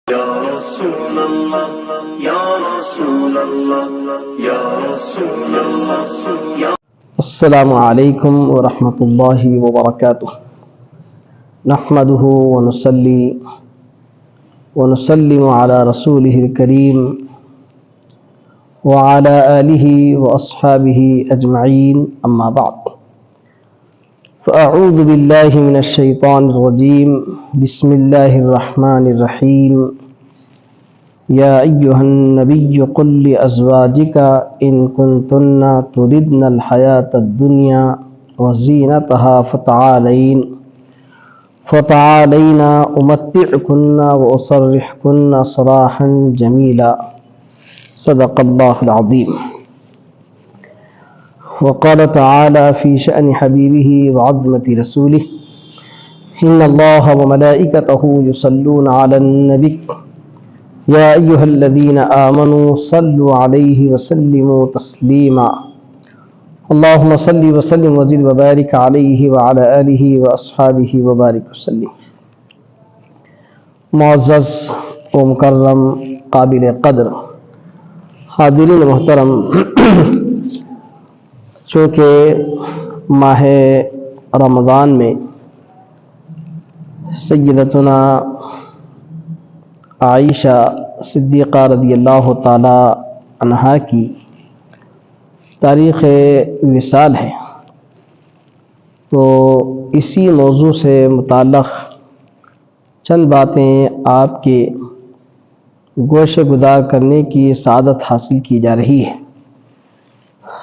یا رسول اللہ یا رسول اللہ یا رسول اللہ یا السلام علیکم ورحمۃ اللہ وبرکاتہ۔ نحمده ونصلی ونسلم علی رسولہ الکریم وعلی آلہ واصحابہ اجمعین، اما بعد، فاعوذ باللہ من الشیطان الرجیم، بسم اللہ الرحمن الرحیم۔ یا ایہا النبی قل لازواجک ان کنتن تردن الحیاۃ الدنیا وزینتها فتعالین امتعکن واسرحکن سراحا جمیلا، صدق اللہ العظیم۔ وقال تعالی فی شأن حبیبہ وعظمت رسولہ، ان اللہ وملائکتہ یصلون علی النبی یا ایہا الذین آمنوا صلوا علیہ وسلموا تسلیما، اللہم صلی وسلم وزد وبارک علیہ وعلی آلہ واصحابہ وبارک وسلم۔ معزز و مکرم قابل قدر حاضرین محترم، چونکہ ماہ رمضان میں سیدتنا عائشہ صدیقہ رضی اللہ تعالی عنہا کی تاریخ وصال ہے، تو اسی موضوع سے متعلق چند باتیں آپ کے گوشے گزار کرنے کی سعادت حاصل کی جا رہی ہے۔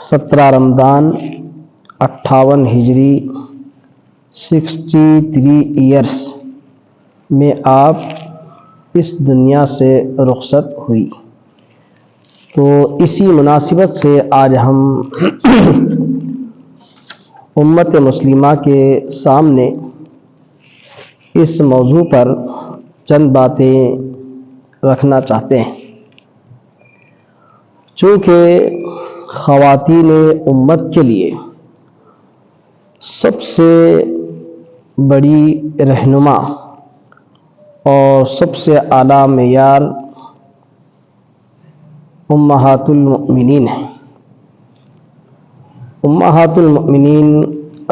17 رمضان 58 ہجری 63 ایئرس میں آپ اس دنیا سے رخصت ہوئی، تو اسی مناسبت سے آج ہم امت مسلمہ کے سامنے اس موضوع پر چند باتیں رکھنا چاہتے ہیں، چونکہ خواتین امت کے لیے سب سے بڑی رہنما اور سب سے اعلیٰ معیار امہات المؤمنین ہیں۔ امہات المؤمنین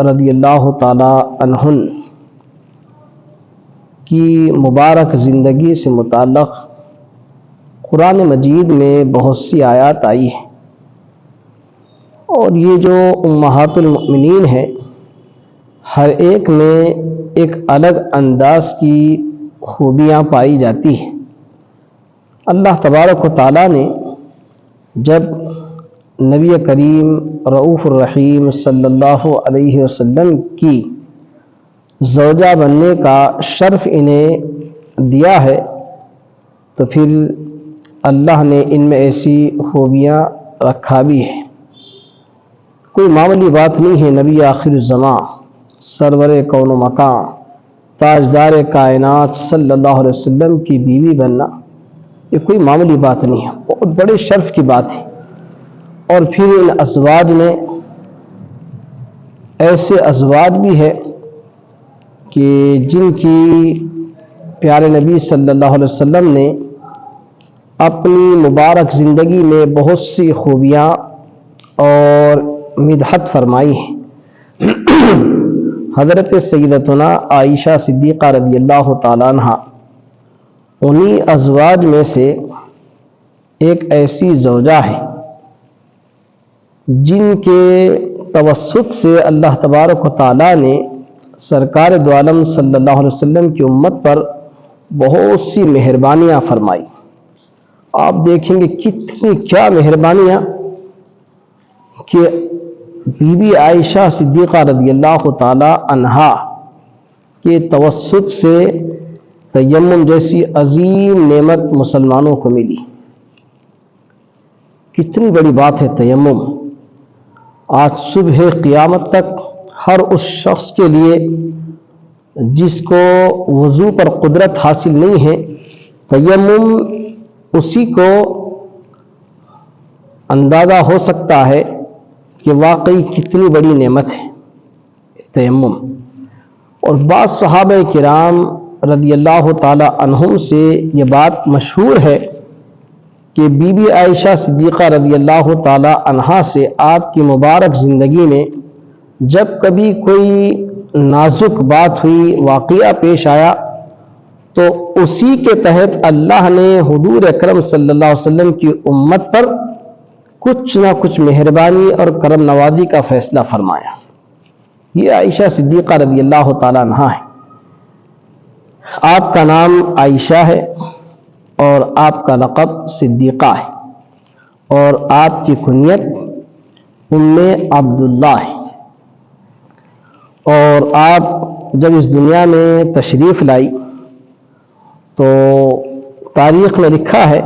رضی اللہ تعالی عنہن کی مبارک زندگی سے متعلق قرآن مجید میں بہت سی آیات آئی ہیں، اور یہ جو امہات المؤمنین ہیں، ہر ایک میں ایک الگ انداز کی خوبیاں پائی جاتی ہیں۔ اللہ تبارک و تعالیٰ نے جب نبی کریم رؤوف الرحیم صلی اللہ علیہ وسلم کی زوجہ بننے کا شرف انہیں دیا ہے، تو پھر اللہ نے ان میں ایسی خوبیاں رکھا بھی ہے۔ کوئی معمولی بات نہیں ہے نبی آخر الزماں، سرور کون و مکان، تاجدار کائنات صلی اللہ علیہ وسلم کی بیوی بننا، یہ کوئی معمولی بات نہیں ہے، بہت بڑے شرف کی بات ہے۔ اور پھر ان ازواج میں ایسے ازواج بھی ہے کہ جن کی پیارے نبی صلی اللہ علیہ وسلم نے اپنی مبارک زندگی میں بہت سی خوبیاں اور مدحت فرمائی ہیں۔ حضرت سیدتنا عائشہ صدیقہ رضی اللہ تعالیٰ عنہ انہی ازواج میں سے ایک ایسی زوجہ ہے جن کے توسط سے اللہ تبارک و تعالیٰ نے سرکار دو عالم صلی اللہ علیہ وسلم کی امت پر بہت سی مہربانیاں فرمائی۔ آپ دیکھیں گے کتنی کیا مہربانیاں کہ بی بی عائشہ صدیقہ رضی اللہ تعالی عنہا کے توسط سے تیمم جیسی عظیم نعمت مسلمانوں کو ملی۔ کتنی بڑی بات ہے تیمم۔ آج صبح قیامت تک ہر اس شخص کے لیے جس کو وضو پر قدرت حاصل نہیں ہے، تیمم اسی کو اندازہ ہو سکتا ہے کہ واقعی کتنی بڑی نعمت ہے تیمم۔ اور بعض صحابہ کرام رضی اللہ تعالی عنہم سے یہ بات مشہور ہے کہ بی بی عائشہ صدیقہ رضی اللہ تعالی عنہا سے آپ کی مبارک زندگی میں جب کبھی کوئی نازک بات ہوئی، واقعہ پیش آیا، تو اسی کے تحت اللہ نے حضور اکرم صلی اللہ علیہ وسلم کی امت پر کچھ نہ کچھ مہربانی اور کرم نوازی کا فیصلہ فرمایا۔ یہ عائشہ صدیقہ رضی اللہ تعالی عنہا ہے۔ آپ کا نام عائشہ ہے اور آپ کا لقب صدیقہ ہے، اور آپ کی کنیت ام عبداللہ ہے، اور آپ جب اس دنیا میں تشریف لائی تو تاریخ میں لکھا ہے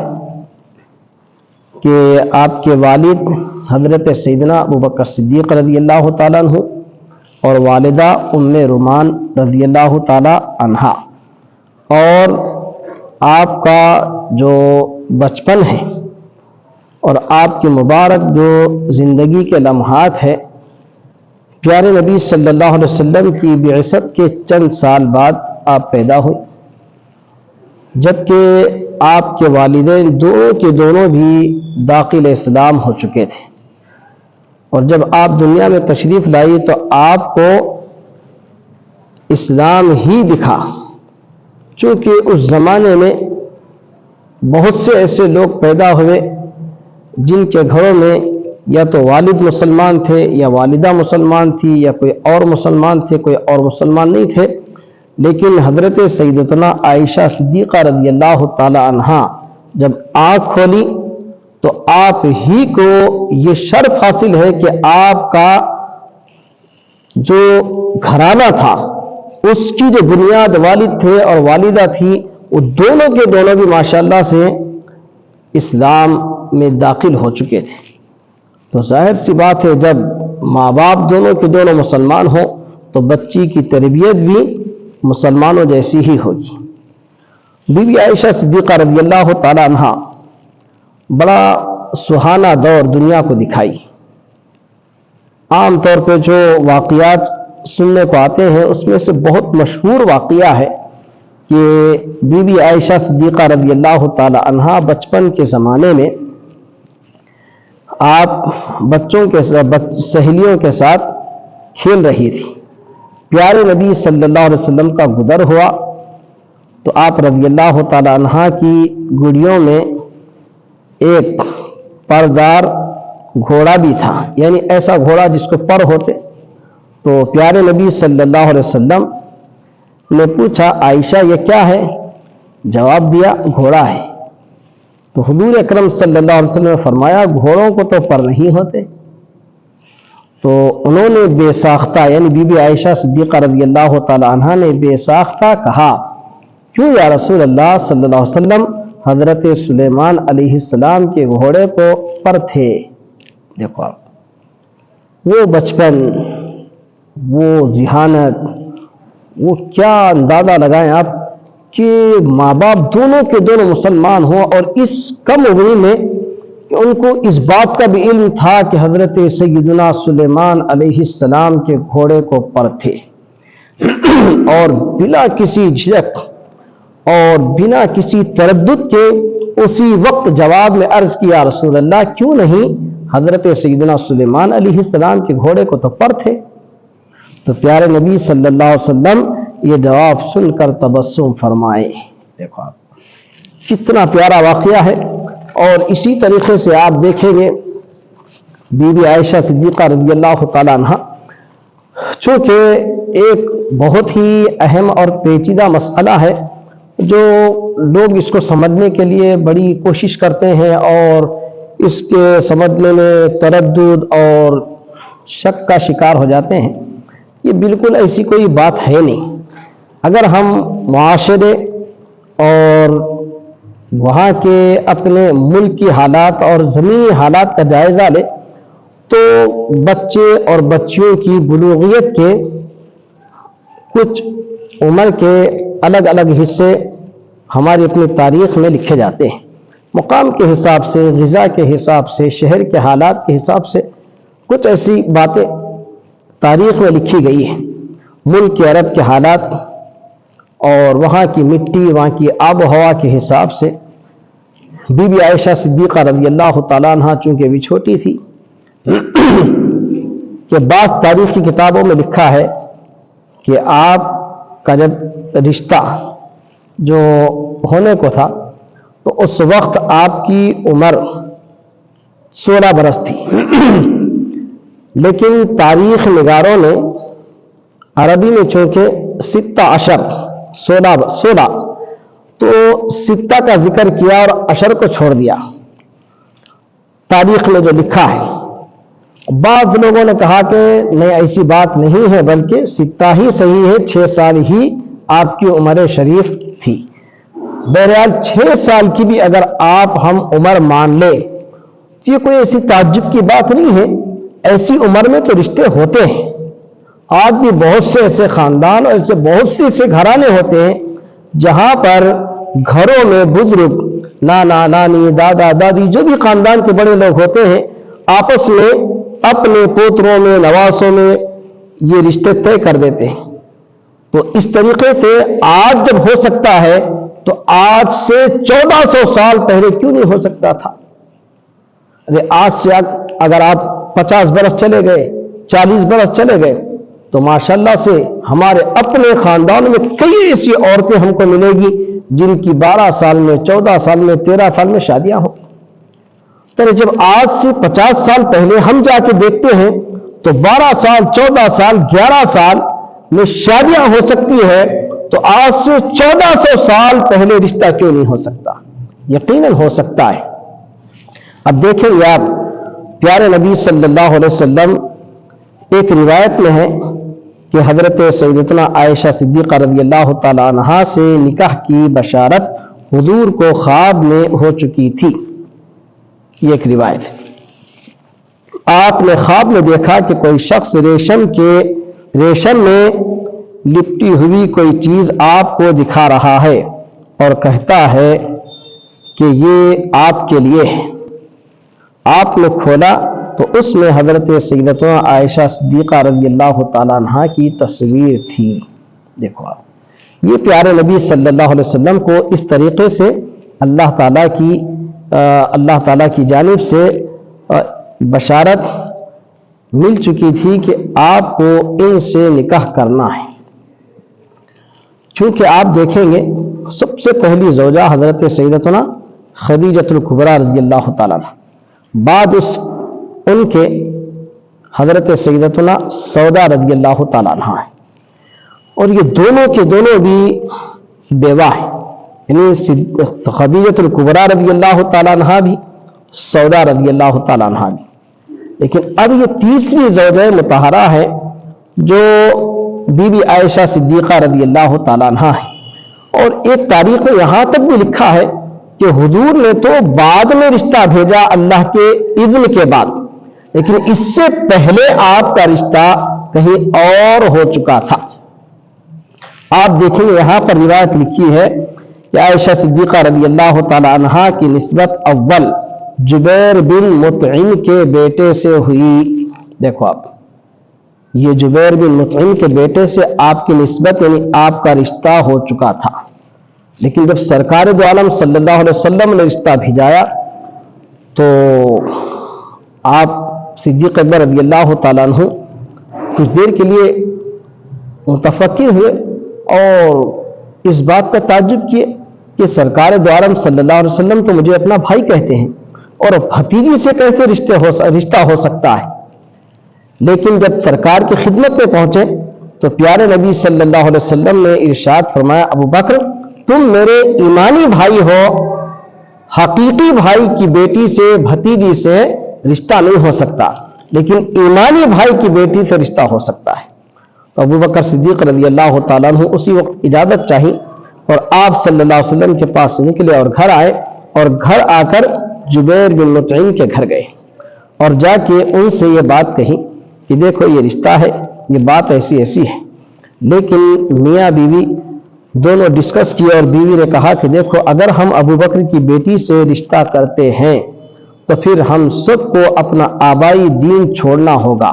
کہ آپ کے والد حضرت سیدنا ابوبکر صدیق رضی اللہ تعالیٰ عنہ اور والدہ ام رومان رضی اللہ تعالیٰ عنہا، اور آپ کا جو بچپن ہے اور آپ کی مبارک جو زندگی کے لمحات ہے، پیارے نبی صلی اللہ علیہ وسلم کی بعثت کے چند سال بعد آپ پیدا ہوئے، جبکہ آپ کے والدین دونوں کے دونوں بھی داخل اسلام ہو چکے تھے، اور جب آپ دنیا میں تشریف لائی تو آپ کو اسلام ہی دکھا، چونکہ اس زمانے میں بہت سے ایسے لوگ پیدا ہوئے جن کے گھروں میں یا تو والد مسلمان تھے یا والدہ مسلمان تھی یا کوئی اور مسلمان تھے، کوئی اور مسلمان نہیں تھے، لیکن حضرت سیدتنا عائشہ صدیقہ رضی اللہ تعالی عنہا جب آنکھ کھولی تو آپ ہی کو یہ شرف حاصل ہے کہ آپ کا جو گھرانہ تھا، اس کی جو بنیاد والد تھے اور والدہ تھی، وہ دونوں کے دونوں بھی ماشاءاللہ سے اسلام میں داخل ہو چکے تھے۔ تو ظاہر سی بات ہے جب ماں باپ دونوں کے دونوں مسلمان ہوں تو بچی کی تربیت بھی مسلمانوں جیسی ہی ہوگی۔ بی بی عائشہ صدیقہ رضی اللہ تعالی عنہا بڑا سہانا دور دنیا کو دکھائی۔ عام طور پہ جو واقعات سننے کو آتے ہیں اس میں سے بہت مشہور واقعہ ہے کہ بی بی عائشہ صدیقہ رضی اللہ تعالی عنہا بچپن کے زمانے میں آپ بچوں کے سہیلیوں کے ساتھ کھیل رہی تھی۔ پیارے نبی صلی اللہ علیہ وسلم کا گزر ہوا تو آپ رضی اللہ تعالی عنہا کی گڑیوں میں ایک پردار گھوڑا بھی تھا، یعنی ایسا گھوڑا جس کو پر ہوتے۔ تو پیارے نبی صلی اللہ علیہ وسلم نے پوچھا عائشہ یہ کیا ہے؟ جواب دیا گھوڑا ہے۔ تو حضور اکرم صلی اللہ علیہ وسلم نے فرمایا گھوڑوں کو تو پر نہیں ہوتے۔ تو انہوں نے بے ساختہ یعنی بی بی عائشہ صدیقہ رضی اللہ تعالی عنہا نے بے ساختہ کہا کیوں یا رسول اللہ صلی اللہ علیہ وسلم؟ حضرت سلیمان علیہ السلام کے گھوڑے کو پر تھے۔ دیکھو آپ وہ بچپن، وہ ذہانت، وہ کیا اندازہ لگائیں آپ کہ ماں باپ دونوں کے دونوں مسلمان ہوں، اور اس کم عمری میں کہ ان کو اس بات کا بھی علم تھا کہ حضرت سیدنا سلیمان علیہ السلام کے گھوڑے کو پر تھے، اور بلا کسی جھجک اور بنا کسی تردد کے اسی وقت جواب میں عرض کیا رسول اللہ کیوں نہیں، حضرت سیدنا سلیمان علیہ السلام کے گھوڑے کو تو پر تھے۔ تو پیارے نبی صلی اللہ علیہ وسلم یہ جواب سن کر تبسم فرمائے۔ دیکھو آپ کتنا پیارا واقعہ ہے۔ اور اسی طریقے سے آپ دیکھیں گے بی بی عائشہ صدیقہ رضی اللہ تعالی عنہا، چونکہ ایک بہت ہی اہم اور پیچیدہ مسئلہ ہے جو لوگ اس کو سمجھنے کے لیے بڑی کوشش کرتے ہیں اور اس کے سمجھنے میں تردد اور شک کا شکار ہو جاتے ہیں۔ یہ بالکل ایسی کوئی بات ہے نہیں۔ اگر ہم معاشرے اور وہاں کے اپنے ملک کی حالات اور زمینی حالات کا جائزہ لیں تو بچے اور بچیوں کی بلوغیت کے کچھ عمر کے الگ الگ حصے ہماری اپنی تاریخ میں لکھے جاتے ہیں، مقام کے حساب سے، غذا کے حساب سے، شہر کے حالات کے حساب سے کچھ ایسی باتیں تاریخ میں لکھی گئی ہیں۔ ملک عرب کے حالات اور وہاں کی مٹی، وہاں کی آب و ہوا کے حساب سے بی بی عائشہ صدیقہ رضی اللہ تعالیٰ عنہ چونکہ بھی چھوٹی تھی کہ بعض تاریخی کتابوں میں لکھا ہے کہ آپ کا جب رشتہ جو ہونے کو تھا تو اس وقت آپ کی عمر 16 برس تھی لیکن تاریخ نگاروں نے عربی میں چونکہ 16 تو 6 کا ذکر کیا اور عشر کو چھوڑ دیا تاریخ میں جو لکھا ہے۔ بعض لوگوں نے کہا کہ نہیں، ایسی بات نہیں ہے، بلکہ 6 ہی صحیح ہے، 6 سال ہی آپ کی عمر شریف تھی۔ بہرحال 6 سال کی بھی اگر ہم عمر مان لے، یہ کوئی ایسی تعجب کی بات نہیں ہے، ایسی عمر میں تو رشتے ہوتے ہیں۔ آج بھی بہت سے ایسے خاندان اور ایسے بہت سے ایسے گھرانے ہوتے ہیں جہاں پر گھروں میں بزرگ، نانا نانی، دادا دادی، جو بھی خاندان کے بڑے لوگ ہوتے ہیں، آپس میں اپنے پوتروں میں، نواسوں میں یہ رشتے طے کر دیتے ہیں۔ تو اس طریقے سے آج جب ہو سکتا ہے تو آج سے 1400 سال پہلے کیوں نہیں ہو سکتا تھا؟ آج سے اگر آپ 50 برس چلے گئے، 40 برس چلے گئے تو ماشاءاللہ سے ہمارے اپنے خاندان میں کئی ایسی عورتیں ہم کو ملے گی جن کی 12 سال میں، 14 سال میں، 13 سال میں شادیاں ہوں۔ تو جب آج سے 50 سال پہلے ہم جا کے دیکھتے ہیں تو 12 سال، 14 سال، 11 سال میں شادیاں ہو سکتی ہے، تو آج سے 1400 سال پہلے رشتہ کیوں نہیں ہو سکتا؟ یقیناً ہو سکتا ہے۔ اب دیکھیں گے آپ، پیارے نبی صلی اللہ علیہ وسلم، ایک روایت میں ہے کہ حضرت سیدتنا عائشہ صدیقہ رضی اللہ تعالی عنہا سے نکاح کی بشارت حضور کو خواب میں ہو چکی تھی۔ یہ ایک روایت ہے۔ آپ نے خواب میں دیکھا کہ کوئی شخص ریشم میں لپٹی ہوئی کوئی چیز آپ کو دکھا رہا ہے اور کہتا ہے کہ یہ آپ کے لیے ہے۔ آپ نے کھولا تو اس میں حضرت سیدتنا عائشہ صدیقہ رضی اللہ تعالیٰ عنہ کی تصویر تھی۔ دیکھو آپ، یہ پیارے نبی صلی اللہ علیہ وسلم کو اس طریقے سے اللہ تعالیٰ کی جانب سے بشارت مل چکی تھی کہ آپ کو ان سے نکاح کرنا ہے۔ چونکہ آپ دیکھیں گے سب سے پہلی زوجہ حضرت سیدتنا خدیجۃ الکبریٰ رضی اللہ تعالیٰ عنہ، بعد ان کے حضرت سیدتنا سودا رضی اللہ تعالیٰ عنہ ہے، اور یہ دونوں کے دونوں بھی بیوہ ہیں، یعنی خدیجۃ الکبریٰ رضی اللہ تعالیٰ عنہ بھی، سودا رضی اللہ تعالیٰ عنہ بھی۔ لیکن اب یہ تیسری زوجہ مطہرہ ہے جو بی بی عائشہ صدیقہ رضی اللہ تعالیٰ عنہ ہے۔ اور ایک تاریخ میں یہاں تک بھی لکھا ہے کہ حضور نے تو بعد میں رشتہ بھیجا اللہ کے اذن کے بعد، لیکن اس سے پہلے آپ کا رشتہ کہیں اور ہو چکا تھا۔ آپ دیکھیں یہاں پر روایت لکھی ہے کہ عائشہ صدیقہ رضی اللہ تعالی عنہا کی نسبت اول جبیر بن مطعم کے بیٹے سے ہوئی۔ دیکھو آپ، یہ جبیر بن مطعم کے بیٹے سے آپ کی نسبت یعنی آپ کا رشتہ ہو چکا تھا، لیکن جب سرکار دو عالم صلی اللہ علیہ وسلم نے رشتہ بھیجایا تو آپ صدیق اکبر رضی اللہ تعالیٰ عنہ کچھ دیر کے لیے متفکر ہوئے اور اس بات کا تعجب کیے کہ سرکار دو عالم صلی اللہ علیہ وسلم تو مجھے اپنا بھائی کہتے ہیں اور بھتیجی سے کیسے رشتہ ہو سکتا ہے؟ لیکن جب سرکار کی خدمت میں پہنچے تو پیارے نبی صلی اللہ علیہ وسلم نے ارشاد فرمایا، ابو بکر تم میرے ایمانی بھائی ہو، حقیقی بھائی کی بیٹی سے بھتیجی سے رشتہ نہیں ہو سکتا، لیکن ایمانی بھائی کی بیٹی سے رشتہ ہو سکتا ہے۔ تو ابو بکر صدیق رضی اللہ تعالیٰ عنہ اسی وقت اجازت چاہی اور آپ صلی اللہ علیہ وسلم کے پاس نکلے اور گھر آئے، اور گھر آ کر جبیر بن مطعم کے گھر گئے اور جا کے ان سے یہ بات کہی کہ دیکھو یہ رشتہ ہے، یہ بات ایسی ایسی ہے۔ لیکن میاں بیوی دونوں ڈسکس کیے اور بیوی نے کہا کہ دیکھو اگر ہم ابو بکر کی بیٹی سے رشتہ کرتے ہیں تو پھر ہم سب کو اپنا آبائی دین چھوڑنا ہوگا،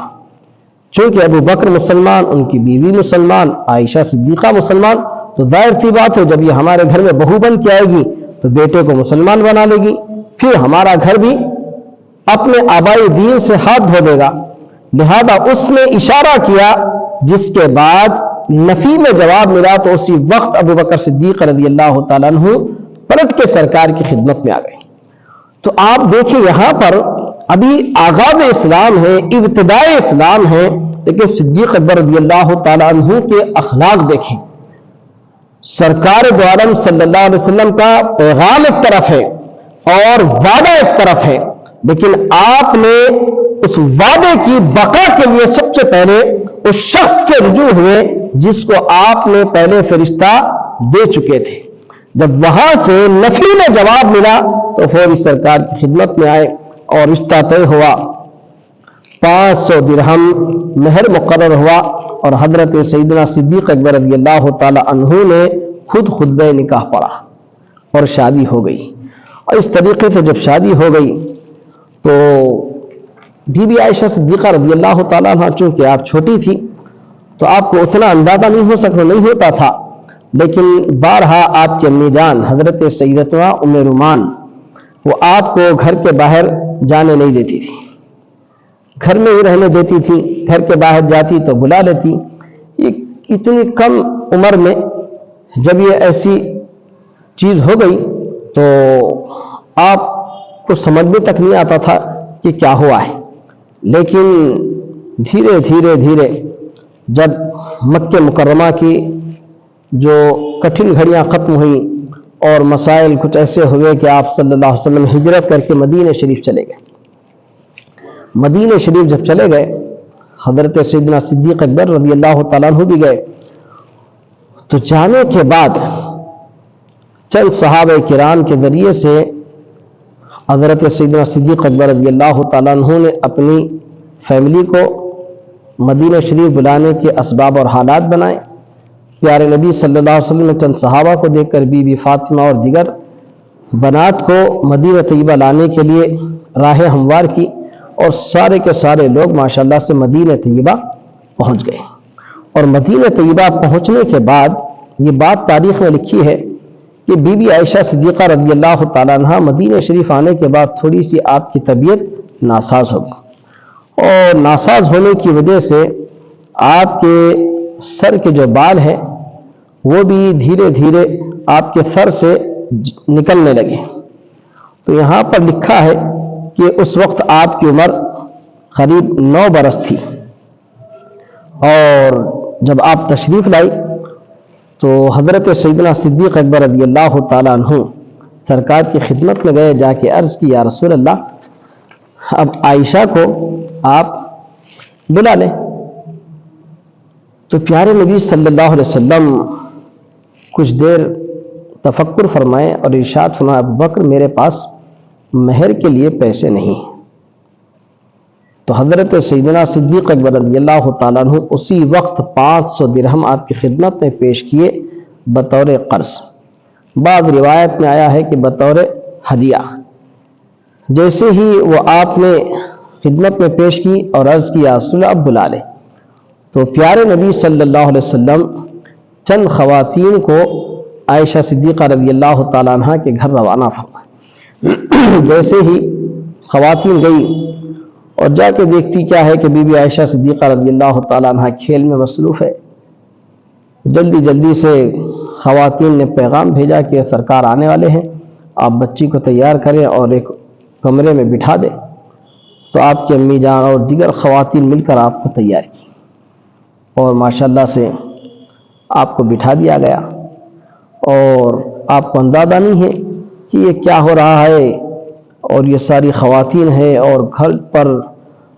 چونکہ ابو بکر مسلمان، ان کی بیوی مسلمان، عائشہ صدیقہ مسلمان، تو ظاہر سی بات ہے جب یہ ہمارے گھر میں بہو بن کے آئے گی تو بیٹے کو مسلمان بنا لے گی، پھر ہمارا گھر بھی اپنے آبائی دین سے ہاتھ دھو دے گا۔ لہذا اس نے اشارہ کیا، جس کے بعد نفی میں جواب ملا تو اسی وقت ابو بکر صدیق رضی اللہ تعالیٰ عنہ پلٹ کے سرکار کی خدمت میں آ گئے۔ تو آپ دیکھیں یہاں پر ابھی آغاز اسلام ہے، ابتدائے اسلام ہے، لیکن صدیق اکبر رضی اللہ تعالیٰ عنہ کے اخلاق دیکھیں۔ سرکار دو عالم صلی اللہ علیہ وسلم کا پیغام ایک طرف ہے اور وعدہ ایک طرف ہے، لیکن آپ نے اس وعدے کی بقا کے لیے سب سے پہلے اس شخص سے رجوع ہوئے جس کو آپ نے پہلے سے رشتہ دے چکے تھے۔ جب وہاں سے نفی میں جواب ملا تو فوری سرکار کی خدمت میں آئے اور رشتہ طے ہوا، 500 درہم مہر مقرر ہوا اور حضرت سیدنا صدیق اکبر رضی اللہ تعالی عنہ نے خود خطبہ نکاح پڑھا اور شادی ہو گئی۔ اور اس طریقے سے جب شادی ہو گئی تو بی بی عائشہ صدیقہ رضی اللہ تعالیٰ عنہ چونکہ آپ چھوٹی تھی تو آپ کو اتنا اندازہ نہیں ہوتا تھا، لیکن بارہا آپ کی امی جان حضرت سیدتنا ام رومان وہ آپ کو گھر کے باہر جانے نہیں دیتی تھی، گھر میں ہی رہنے دیتی تھی، گھر کے باہر جاتی تو بلا لیتی۔ یہ اتنی کم عمر میں جب یہ ایسی چیز ہو گئی تو آپ کو سمجھ میں تک نہیں آتا تھا کہ کیا ہوا ہے، لیکن دھیرے دھیرے دھیرے جب مکہ مکرمہ کی جو کٹھن گھڑیاں ختم ہوئیں اور مسائل کچھ ایسے ہوئے کہ آپ صلی اللہ علیہ وسلم ہجرت کر کے مدینہ شریف چلے گئے۔ مدینہ شریف جب چلے گئے حضرت سیدنا صدیق اکبر رضی اللہ تعالیٰ عنہ بھی گئے، تو جانے کے بعد چند صحابہ کرام کے ذریعے سے حضرت سیدنا صدیق اکبر رضی اللہ تعالیٰ عنہ نے اپنی فیملی کو مدینہ شریف بلانے کے اسباب اور حالات بنائے۔ پیارے نبی صلی اللہ علیہ وسلم نے چند صحابہ کو دیکھ کر بی بی فاطمہ اور دیگر بنات کو مدینہ طیبہ لانے کے لیے راہ ہموار کی اور سارے کے سارے لوگ ماشاءاللہ سے مدینہ طیبہ پہنچ گئے۔ اور مدینہ طیبہ پہنچنے کے بعد یہ بات تاریخ میں لکھی ہے کہ بی بی عائشہ صدیقہ رضی اللہ تعالیٰ عنہ مدینہ شریف آنے کے بعد تھوڑی سی آپ کی طبیعت ناساز ہو گئی، اور ناساز ہونے کی وجہ سے آپ کے سر کے جو بال ہیں وہ بھی دھیرے دھیرے آپ کے سر سے نکلنے لگے۔ تو یہاں پر لکھا ہے کہ اس وقت آپ کی عمر قریب 9 برس تھی، اور جب آپ تشریف لائی تو حضرت سیدنا صدیق اکبر رضی اللہ تعالیٰ عنہ سرکار کی خدمت میں گئے، جا کے عرض کی یا رسول اللہ اب عائشہ کو آپ بلا لیں۔ تو پیارے نبی صلی اللہ علیہ وسلم کچھ دیر تفکر فرمائے اور ارشاد فرمایا ابو بکر میرے پاس مہر کے لیے پیسے نہیں۔ تو حضرت سیدنا صدیق اکبر رضی اللہ تعالیٰ عنہ اسی وقت 500 درہم آپ کی خدمت میں پیش کیے بطور قرض، بعض روایت میں آیا ہے کہ بطور ہدیہ۔ جیسے ہی وہ آپ نے خدمت میں پیش کی اور عرض کیا رسول اب بلا لے، تو پیارے نبی صلی اللہ علیہ وسلم چند خواتین کو عائشہ صدیقہ رضی اللہ تعالیٰ عنہ کے گھر روانہ فرمائے۔ جیسے ہی خواتین گئی اور جا کے دیکھتی کیا ہے کہ بی بی عائشہ صدیقہ رضی اللہ تعالیٰ عنہ کھیل میں مصروف ہے۔ جلدی جلدی سے خواتین نے پیغام بھیجا کہ سرکار آنے والے ہیں، آپ بچی کو تیار کریں اور ایک کمرے میں بٹھا دیں۔ تو آپ کی امی جان اور دیگر خواتین مل کر آپ کو تیار کی اور ماشاءاللہ سے آپ کو بٹھا دیا گیا، اور آپ کو اندازہ نہیں ہے کہ یہ کیا ہو رہا ہے، اور یہ ساری خواتین ہیں اور گھر پر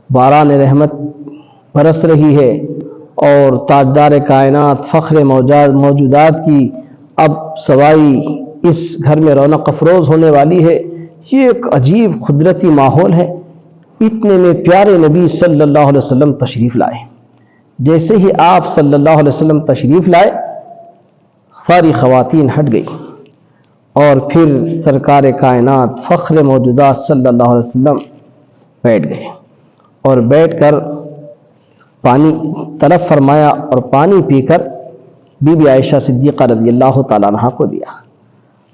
باران رحمت برس رہی ہے، اور تاجدار کائنات فخر موجودات کی اب سوائی اس گھر میں رونق افروز ہونے والی ہے۔ یہ ایک عجیب قدرتی ماحول ہے۔ اتنے میں پیارے نبی صلی اللہ علیہ وسلم تشریف لائے۔ جیسے ہی آپ صلی اللہ علیہ وسلم تشریف لائے ساری خواتین ہٹ گئی، اور پھر سرکار کائنات فخر موجودات صلی اللہ علیہ وسلم بیٹھ گئے، اور بیٹھ کر پانی طلب فرمایا اور پانی پی کر بی بی عائشہ صدیقہ رضی اللہ تعالیٰ عنہ کو دیا۔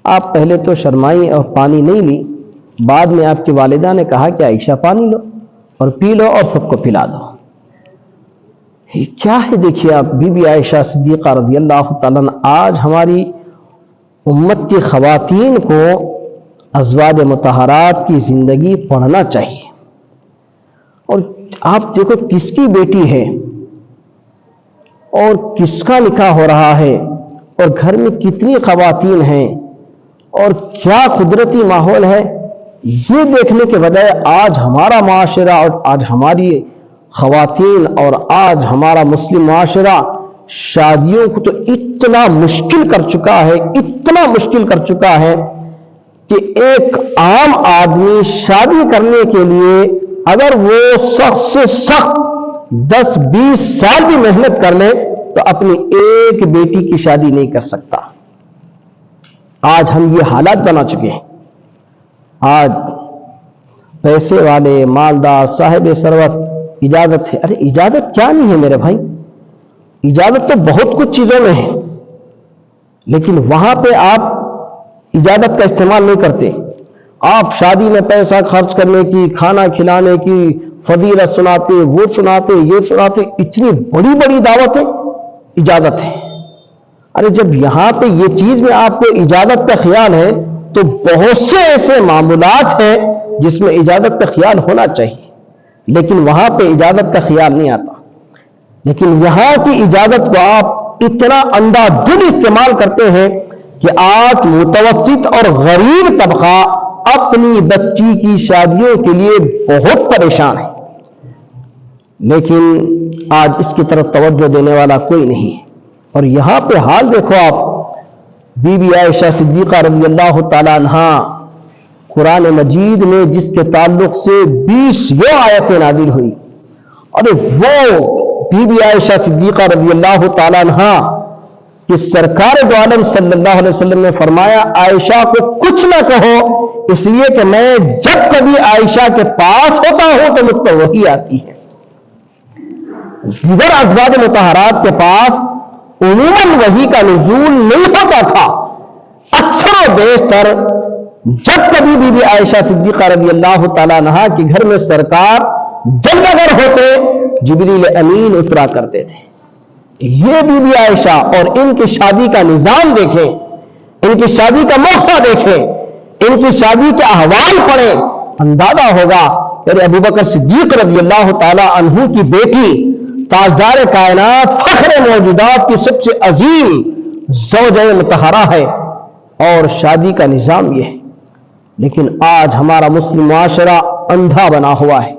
آپ پہلے تو شرمائی اور پانی نہیں لی، بعد میں آپ کی والدہ نے کہا کہ عائشہ پانی لو اور پی لو اور سب کو پلا دو۔ یہ کیا ہے؟ دیکھیے آپ، بی بی عائشہ صدیقہ رضی اللہ تعالیٰ عنہ آج ہماری امت کی خواتین کو ازواج مطہرات کی زندگی پڑھنا چاہیے۔ اور آپ دیکھو کس کی بیٹی ہے اور کس کا نکاح ہو رہا ہے، اور گھر میں کتنی خواتین ہیں اور کیا قدرتی ماحول ہے، یہ دیکھنے کے بجائے آج ہمارا معاشرہ اور آج ہماری خواتین اور آج ہمارا مسلم معاشرہ شادیوں کو تو اتنا مشکل کر چکا ہے، اتنا مشکل کر چکا ہے کہ ایک عام آدمی شادی کرنے کے لیے اگر وہ سخت سے سخت 10-20 سال بھی محنت کر لے تو اپنی ایک بیٹی کی شادی نہیں کر سکتا۔ آج ہم یہ حالات بنا چکے ہیں۔ آج پیسے والے، مالدار، صاحب ثروت اجازت ہے، ارے اجازت کیا نہیں ہے میرے بھائی، اجازت تو بہت کچھ چیزوں میں ہے، لیکن وہاں پہ آپ اجازت کا استعمال نہیں کرتے۔ آپ شادی میں پیسہ خرچ کرنے کی، کھانا کھلانے کی فضیلت سناتے، وہ سناتے، یہ سناتے، اتنی بڑی بڑی دعوتیں، اجازت ہے۔ ارے جب یہاں پہ یہ چیز میں آپ کو اجازت کا خیال ہے تو بہت سے ایسے معاملات ہیں جس میں اجازت کا خیال ہونا چاہیے، لیکن وہاں پہ اجازت کا خیال نہیں آتا۔ لیکن یہاں کی اجازت کو آپ اتنا اندھا دل استعمال کرتے ہیں کہ آج متوسط اور غریب طبقہ اپنی بچی کی شادیوں کے لیے بہت پریشان ہے، لیکن آج اس کی طرف توجہ دینے والا کوئی نہیں ہے۔ اور یہاں پہ حال دیکھو آپ، بی بی عائشہ صدیقہ رضی اللہ تعالیٰ عنہ قرآن مجید میں جس کے تعلق سے 20 آیتیں نازل ہوئی، اور وہ بی بی عائشہ صدیقہ رضی اللہ تعالیٰ عنہ کہ سرکار دو عالم صلی اللہ علیہ وسلم نے فرمایا عائشہ کو کچھ نہ کہو، اس لیے کہ میں جب کبھی عائشہ کے پاس ہوتا ہوں تو مجھ پر وحی آتی ہے۔ دیگر ازواج مطہرات کے پاس عموماً وحی کا نزول نہیں ہوتا تھا، اکثر و بیشتر جب کبھی بی بی عائشہ صدیقہ رضی اللہ تعالیٰ عنہ کے گھر میں سرکار جب اگر ہوتے جبریل امین اترا کرتے تھے۔ یہ بی بی عائشہ اور ان کی شادی کا نظام دیکھیں، ان کی شادی کا موقع دیکھیں، ان کی شادی کے احوال پڑھیں، اندازہ ہوگا کہ ابو بکر صدیق رضی اللہ تعالیٰ عنہ کی بیٹی تاجدار کائنات فخر موجودات کی سب سے عظیم زوجہ مطہرہ ہے، اور شادی کا نظام یہ ہے۔ لیکن آج ہمارا مسلم معاشرہ اندھا بنا ہوا ہے،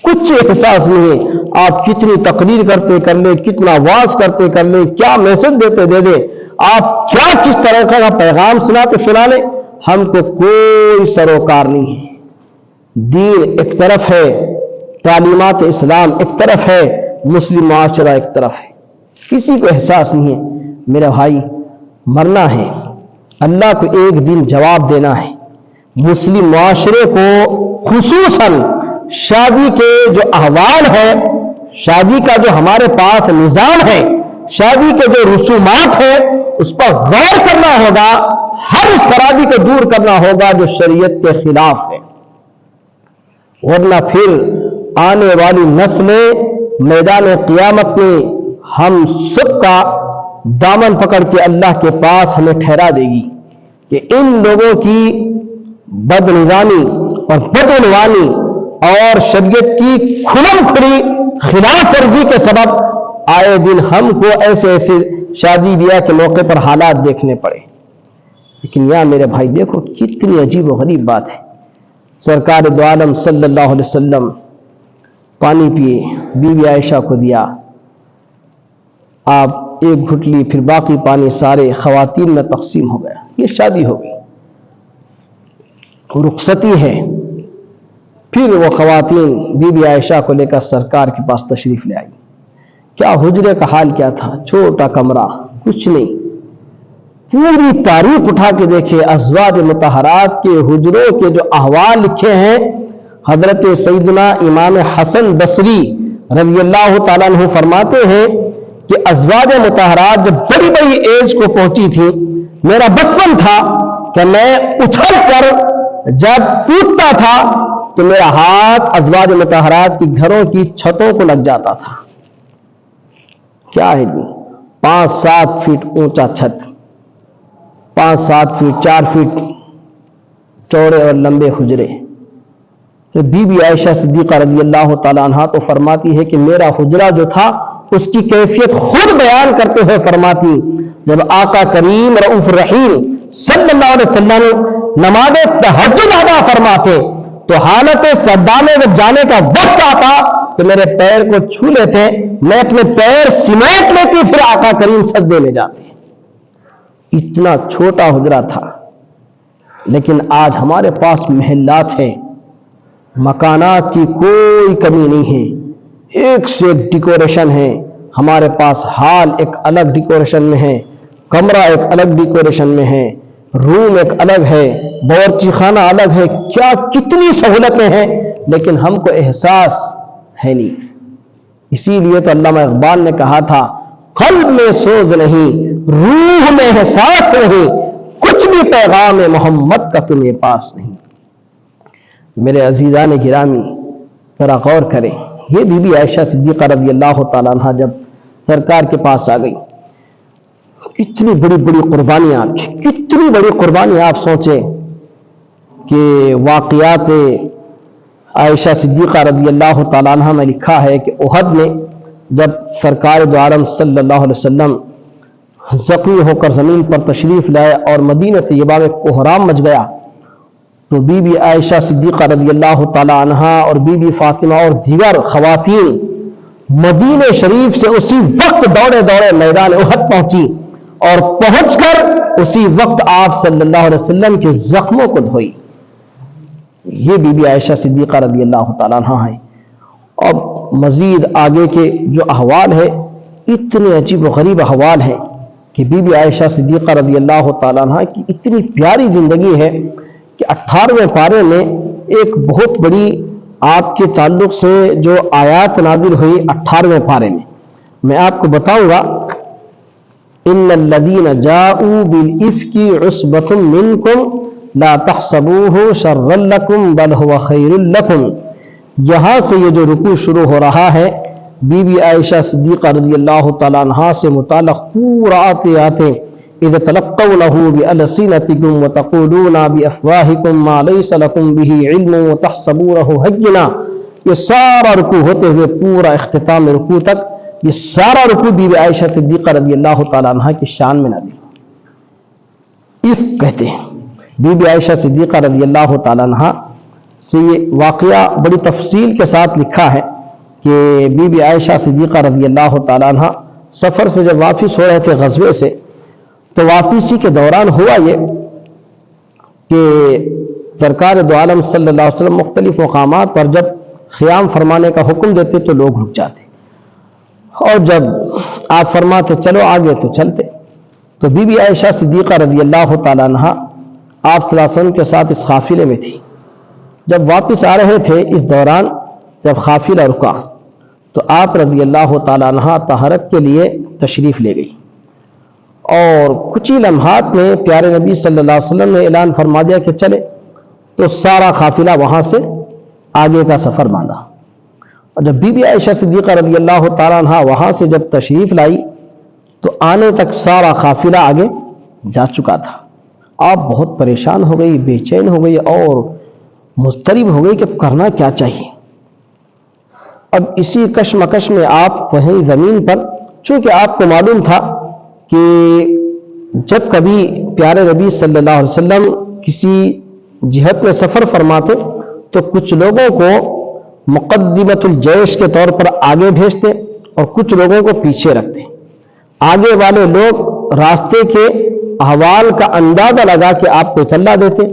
کچھ احساس نہیں ہے۔ آپ کتنی تقریر کرتے کر لیں، کتنا واعظ کرتے کر لیں، کیا میسج دیتے دے دیں، آپ کیا کس طرح کا پیغام سناتے سنا لیں، ہم کو کوئی سروکار نہیں ہے۔ دین ایک طرف ہے، تعلیمات اسلام ایک طرف ہے، مسلم معاشرہ ایک طرف ہے، کسی کو احساس نہیں ہے۔ میرے بھائی، مرنا ہے، اللہ کو ایک دن جواب دینا ہے۔ مسلم معاشرے کو خصوصاً شادی کے جو احوال ہے، شادی کا جو ہمارے پاس نظام ہے، شادی کے جو رسومات ہیں، اس پر غور کرنا ہوگا، ہر اس خرابی کو دور کرنا ہوگا جو شریعت کے خلاف ہے، ورنہ پھر آنے والی نسلیں میدان قیامت میں ہم سب کا دامن پکڑ کے اللہ کے پاس ہمیں ٹھہرا دے گی کہ ان لوگوں کی بد نظامی اور بدعنوانی اور شریعت کی کھلم کھلی خلاف ورزی کے سبب آئے دن ہم کو ایسے ایسے شادی بیاہ کے موقع پر حالات دیکھنے پڑے۔ لیکن یہاں میرے بھائی دیکھو کتنی عجیب و غریب بات ہے، سرکار دو عالم صلی اللہ علیہ وسلم پانی پیے، بی بی عائشہ کو دیا، آپ ایک گھٹ لی، پھر باقی پانی سارے خواتین میں تقسیم ہو گیا، یہ شادی ہو گئی، رخصتی ہے۔ پھر وہ خواتین بی بی عائشہ کو لے کر سرکار کے پاس تشریف لے آئی۔ کیا حجرے کا حال کیا تھا، چھوٹا کمرہ، کچھ نہیں، پوری تاریخ اٹھا کے دیکھے ازواج مطہرات کے حجروں کے جو احوال لکھے ہیں۔ حضرت سیدنا امام حسن بصری رضی اللہ تعالیٰ عنہ فرماتے ہیں کہ ازواج مطہرات جب بڑی بڑی ایج کو پہنچی تھی، میرا بچپن تھا کہ میں اچھل کر جب کودتا تھا تو میرا ہاتھ ازواج مطہرات کی گھروں کی چھتوں کو لگ جاتا تھا. کیا ہے جی، 5-7 فٹ اونچا چھت، 5-7 فٹ 4 فٹ چوڑے اور لمبے حجرے. تو بی بی عائشہ صدیقہ رضی اللہ تعالیٰ عنہ تو فرماتی ہے کہ میرا حجرہ جو تھا اس کی کیفیت خود بیان کرتے ہوئے فرماتی، جب آقا کریم رؤوف رحیم صلی اللہ علیہ وسلم نماز تہجد ادا فرماتے تو حالت سجدہ میں جب جانے کا وقت آتا تو میرے پیر کو چھو لیتے، میں اپنے پیر سمیٹ لیتی، پھر آقا کریم سجدے میں جاتے. اتنا چھوٹا حجرہ تھا. لیکن آج ہمارے پاس محلات ہیں، مکانات کی کوئی کمی نہیں ہے، ایک سے ایک ڈیکوریشن ہے. ہمارے پاس ہال ایک الگ ڈیکوریشن میں ہے، کمرہ ایک الگ ڈیکوریشن میں ہے، روم ایک الگ ہے، باورچی خانہ الگ ہے. کیا کتنی سہولتیں ہیں، لیکن ہم کو احساس ہے نہیں. اسی لیے تو علامہ اقبال نے کہا تھا، قلب میں سوز نہیں، روح میں احساس نہیں، کچھ بھی پیغام محمد کا تمہیں پاس نہیں. میرے عزیزان گرامی ذرا غور کریں، یہ بی بی عائشہ صدیقہ رضی اللہ تعالیٰ عنہ جب سرکار کے پاس آ گئی، کتنی بڑی بڑی قربانیاں، کتنی بڑی قربانیاں. آپ سوچیں کہ واقعات عائشہ صدیقہ رضی اللہ تعالیٰ عنہ میں لکھا ہے کہ احد میں جب سرکار دو عالم صلی اللہ علیہ وسلم زخمی ہو کر زمین پر تشریف لائے اور مدینہ طیبہ میں کوہرام مچ گیا، تو بی بی عائشہ صدیقہ رضی اللہ تعالیٰ عنہ اور بی بی فاطمہ اور دیگر خواتین مدینہ شریف سے اسی وقت دوڑے دوڑے میدان احد پہنچی اور پہنچ کر اسی وقت آپ صلی اللہ علیہ وسلم کے زخموں کو دھوئی. یہ بی بی عائشہ صدیقہ رضی اللہ تعالیٰ عنہ ہے. اب مزید آگے کے جو احوال ہے اتنے عجیب و غریب احوال ہیں کہ بی بی عائشہ صدیقہ رضی اللہ تعالیٰ عنہ کی اتنی پیاری زندگی ہے کہ 18ویں پارے میں ایک بہت بڑی آپ کے تعلق سے جو آیات نازل ہوئی 18ویں پارے میں آپ کو بتاؤں گا. ان الذين جاءوا بالافك عصبة منكم لا تحسبوه شرا لكم بل هو خير لكم. یہاں سے یہ جو رکوع شروع ہو رہا ہے بی بی عائشہ صدیقہ رضی اللہ تعالیٰ عنہ سے متعلق پورا آتے آتے اذ تلقونه بألسنتكم وتقولون بأفواهكم ما ليس لكم به علم وتحسبونه هينا، یہ سارا رکوع ہوتے ہوئے پورا اختتام رکوع تک یہ سارا رکوع بی بی عائشہ صدیقہ رضی اللہ تعالیٰ عنہ کی شان میں نازل. افک کہتے ہیں. بی بی عائشہ صدیقہ رضی اللہ تعالیٰ عنہ سے یہ واقعہ بڑی تفصیل کے ساتھ لکھا ہے کہ بی بی عائشہ صدیقہ رضی اللہ تعالیٰ عنہ سفر سے جب واپس ہو رہے تھے غزوے سے، تو واپسی کے دوران ہوا یہ کہ سرکار دو عالم صلی اللہ علیہ وسلم مختلف مقامات پر جب قیام فرمانے کا حکم دیتے تو لوگ رک جاتے، اور جب آپ فرماتے چلو آگے تو چلتے. تو بی بی عائشہ صدیقہ رضی اللہ تعالیٰ عنہ آپ صلی اللہ علیہ وسلم کے ساتھ اس قافلے میں تھی. جب واپس آ رہے تھے اس دوران جب قافلہ رکا تو آپ رضی اللہ تعالیٰ عنہ طہارت کے لیے تشریف لے گئی، اور کچھ ہی لمحات میں پیارے نبی صلی اللہ علیہ وسلم نے اعلان فرما دیا کہ چلے. تو سارا قافلہ وہاں سے آگے کا سفر باندھا، اور جب بی بی عائشہ صدیقہ رضی اللہ تعالیٰ عنہ وہاں سے جب تشریف لائی تو آنے تک سارا قافلہ آگے جا چکا تھا. آپ بہت پریشان ہو گئی، بے چین ہو گئی اور مضطرب ہو گئی کہ کرنا کیا چاہیے. اب اسی کشمکش میں آپ وہیں زمین پر، چونکہ آپ کو معلوم تھا کہ جب کبھی پیارے نبی صلی اللہ علیہ وسلم کسی جہت میں سفر فرماتے تو کچھ لوگوں کو مقدمت الجیش کے طور پر آگے بھیجتے اور کچھ لوگوں کو پیچھے رکھتے. آگے والے لوگ راستے کے احوال کا اندازہ لگا کے آپ کو اطلاع دیتے،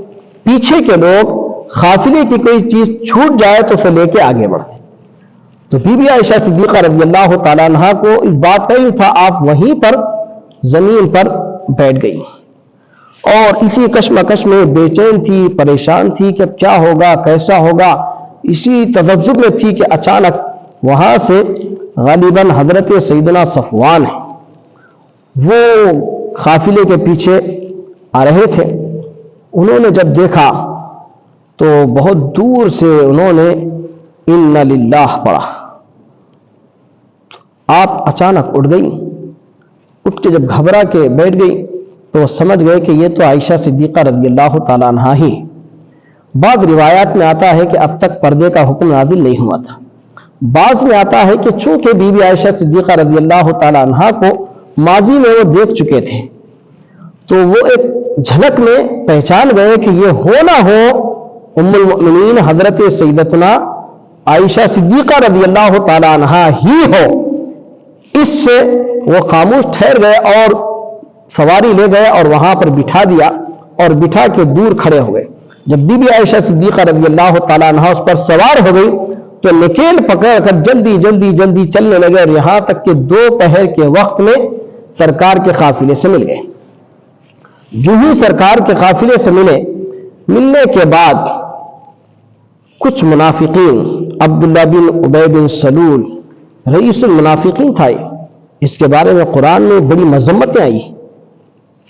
پیچھے کے لوگ قافلے کی کوئی چیز چھوٹ جائے تو اسے لے کے آگے بڑھتے. تو بی بی عائشہ صدیقہ رضی اللہ تعالیٰ عنہ کو اس بات کا ہی تھا، آپ وہیں پر زمین پر بیٹھ گئی اور اسی کشمکش میں بے چین تھی، پریشان تھی کہ کیا ہوگا کیسا ہوگا. اسی تذبذب میں تھی کہ اچانک وہاں سے غالباً حضرت سیدنا صفوان ہیں، وہ قافلے کے پیچھے آ رہے تھے۔ انہوں نے جب دیکھا تو بہت دور سے انہوں نے اِنَّ لِلَّهِ پڑھا۔ آپ اچانک اٹھ گئی، اٹھ کے جب گھبرا کے بیٹھ گئی تو وہ سمجھ گئے کہ یہ تو عائشہ صدیقہ رضی اللہ تعالیٰ عنہا ہی۔ بعض روایات میں آتا ہے کہ اب تک پردے کا حکم نازل نہیں ہوا تھا، بعض میں آتا ہے کہ چونکہ بی بی عائشہ صدیقہ رضی اللہ تعالیٰ عنہا کو ماضی میں وہ دیکھ چکے تھے تو وہ ایک جھلک میں پہچان گئے کہ یہ ہو نہ ہو ام المؤمنین حضرت سیدتنا عائشہ صدیقہ رضی اللہ تعالیٰ عنہا ہی ہو۔ اس سے وہ خاموش ٹھہر گئے اور سواری لے گئے اور وہاں پر بٹھا دیا اور بٹھا کے دور کھڑے ہوئے۔ جب بی بی عائشہ صدیقہ رضی اللہ تعالیٰ عنہا اس پر سوار ہو گئی تو نکیل پکڑ کر جلدی جلدی جلدی چلنے لگے اور یہاں تک کہ دوپہر کے وقت میں سرکار کے قافلے سے مل گئے۔ جو ہی سرکار کے قافلے سے ملنے کے بعد کچھ منافقین، عبداللہ بن ابی بن سلول رئیس المنافقین تھا، اس کے بارے میں قرآن میں بڑی مذمتیں آئی،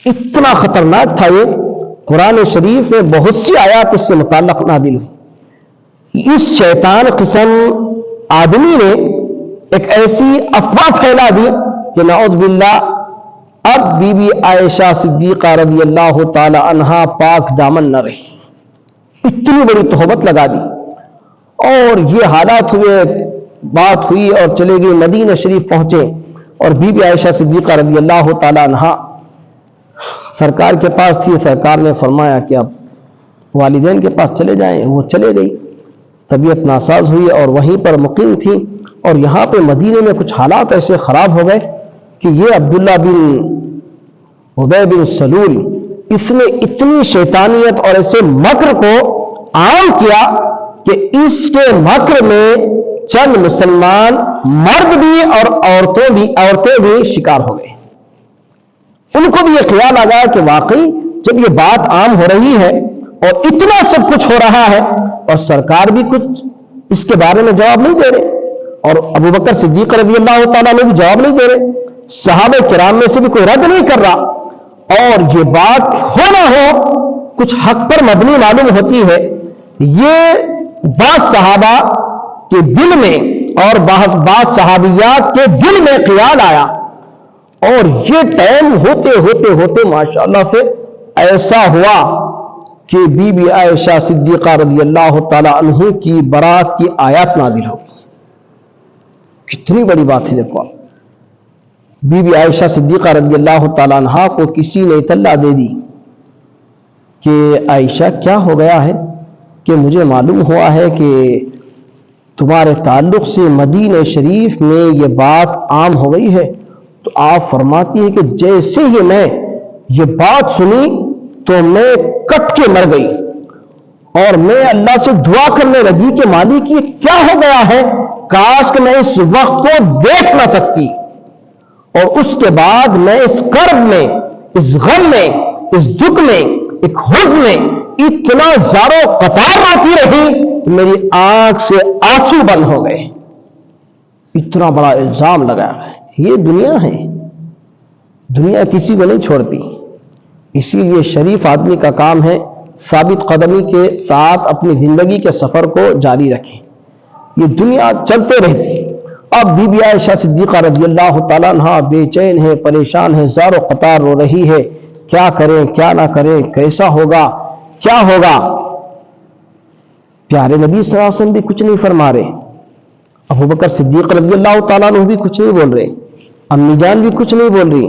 اتنا خطرناک تھا یہ، قرآن شریف میں بہت سی آیات اس کے متعلق نازل ہوئی۔ اس شیطان قسم آدمی نے ایک ایسی افواہ پھیلا دی کہ نعوذ باللہ اب بی بی عائشہ صدیقہ رضی اللہ تعالی عنہا پاک دامن نہ رہی، اتنی بڑی تہمت لگا دی۔ اور یہ حالات ہوئے، بات ہوئی اور چلے گئے، مدینہ شریف پہنچے اور بی بی عائشہ صدیقہ رضی اللہ تعالی عنہا سرکار کے پاس تھی۔ سرکار نے فرمایا کہ اب والدین کے پاس چلے جائیں، وہ چلے گئی، طبیعت ناساز ہوئی اور وہیں پر مقیم تھی۔ اور یہاں پہ مدینے میں کچھ حالات ایسے خراب ہو گئے کہ یہ عبداللہ بن ابی بن سلول اس نے اتنی شیطانیت اور ایسے مکر کو عام کیا کہ اس کے مکر میں چند مسلمان مرد بھی اور عورتیں بھی شکار ہو گئے۔ ان کو بھی یہ خیال آ گیا کہ واقعی جب یہ بات عام ہو رہی ہے اور اتنا سب کچھ ہو رہا ہے اور سرکار بھی کچھ اس کے بارے میں جواب نہیں دے رہے اور ابو بکر صدیق رضی اللہ تعالیٰ نے بھی جواب نہیں دے رہے، صحابہ کرام میں سے بھی کوئی رد نہیں کر رہا، اور یہ بات ہو نہ ہو کچھ حق پر مبنی معلوم ہوتی ہے، یہ بعض صحابہ کے دل میں اور بعض صحابیات کے دل میں خیال آیا اور یہ ٹائم ہوتے ہوتے ہوتے ماشاءاللہ سے ایسا ہوا کہ بی بی عائشہ صدیقہ رضی اللہ تعالی عنہ کی برات کی آیات نازل ہو۔ کتنی بڑی بات ہے، دیکھو بی بی عائشہ صدیقہ رضی اللہ تعالی عنہ کو کسی نے اطلاع دے دی کہ عائشہ کیا ہو گیا ہے کہ مجھے معلوم ہوا ہے کہ تمہارے تعلق سے مدینہ شریف میں یہ بات عام ہو گئی ہے۔ تو آپ فرماتی ہیں کہ جیسے ہی میں یہ بات سنی تو میں کٹ کے مر گئی اور میں اللہ سے دعا کرنے لگی کہ مالک یہ کیا ہو گیا ہے، کاش کہ میں اس وقت کو دیکھ نہ سکتی۔ اور اس کے بعد میں اس کرب میں، اس غم میں، اس دکھ میں، ایک حزن میں اتنا زارو قطار روتی رہی کہ میری آنکھ سے آنسو بند ہو گئے۔ اتنا بڑا الزام لگا ہے۔ یہ دنیا ہے، دنیا کسی کو نہیں چھوڑتی، اسی لیے شریف آدمی کا کام ہے ثابت قدمی کے ساتھ اپنی زندگی کے سفر کو جاری رکھیں۔ یہ دنیا چلتے رہتی۔ اب بی بی عائشہ صدیقہ رضی اللہ تعالیٰ عنہ بے چین ہے، پریشان ہے، زار و قطار رو رہی ہے، کیا کریں کیا نہ کریں، کیسا ہوگا کیا ہوگا۔ پیارے نبی صلی اللہ علیہ وسلم بھی کچھ نہیں فرما رہے، ابو بکر صدیق رضی اللہ تعالیٰ عنہ بھی کچھ نہیں بول رہے، امی جان بھی کچھ نہیں بول رہی،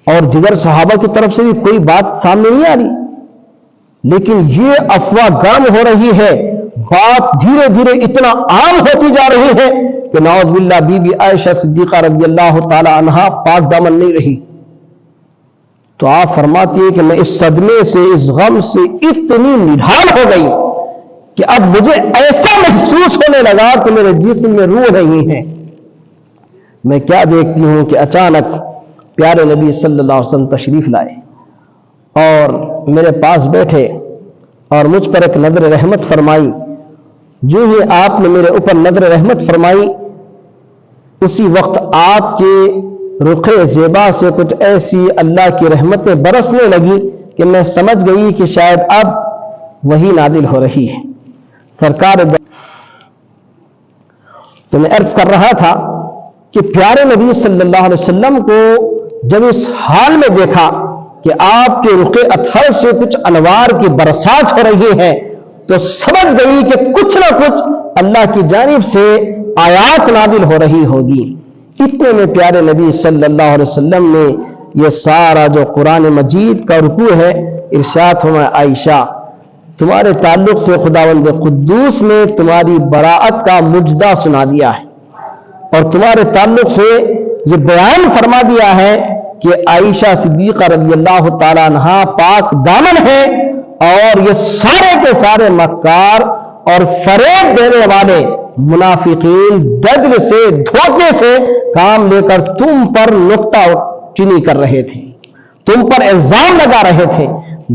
اور دیگر صحابہ کی طرف سے بھی کوئی بات سامنے نہیں آ رہی، لیکن یہ افواہ گرم ہو رہی ہے، بات دھیرے دھیرے اتنا عام ہوتی جا رہی ہے کہ نعوذ باللہ بی بی عائشہ صدیقہ رضی اللہ تعالی عنہا پاک دامن نہیں رہی۔ تو آپ فرماتی ہے کہ میں اس صدمے سے، اس غم سے اتنی نڈھال ہو گئی کہ اب مجھے ایسا محسوس ہونے لگا کہ میرے جسم میں روح نہیں ہے۔ میں کیا دیکھتی ہوں کہ اچانک پیارے نبی صلی اللہ علیہ وسلم تشریف لائے اور میرے پاس بیٹھے اور مجھ پر ایک نظر رحمت فرمائی۔ جو ہی آپ نے میرے اوپر نظر رحمت فرمائی، اسی وقت آپ کے رخ زیبا سے کچھ ایسی اللہ کی رحمتیں برسنے لگی کہ میں سمجھ گئی کہ شاید اب وہی نازل ہو رہی ہے۔ سرکار تو میں عرض کر رہا تھا کہ پیارے نبی صلی اللہ علیہ وسلم کو جب اس حال میں دیکھا کہ آپ کے رخ اطہر سے کچھ انوار کی برسات ہو رہی ہے تو سمجھ گئی کہ کچھ نہ کچھ اللہ کی جانب سے آیات نازل ہو رہی ہوگی۔ اتنے میں پیارے نبی صلی اللہ علیہ وسلم نے یہ سارا جو قرآن مجید کا رکوع ہے ارشاد فرمایا، عائشہ تمہارے تعلق سے خداوند قدوس نے تمہاری براءت کا مجدہ سنا دیا ہے، اور تمہارے تعلق سے یہ بیان فرما دیا ہے کہ عائشہ صدیقہ رضی اللہ تعالیٰ عنہ پاک دامن ہے، اور یہ سارے کے سارے مکار اور فریب دینے والے منافقین دجل سے دھوکے سے کام لے کر تم پر نکتہ چینی کر رہے تھے، تم پر الزام لگا رہے تھے۔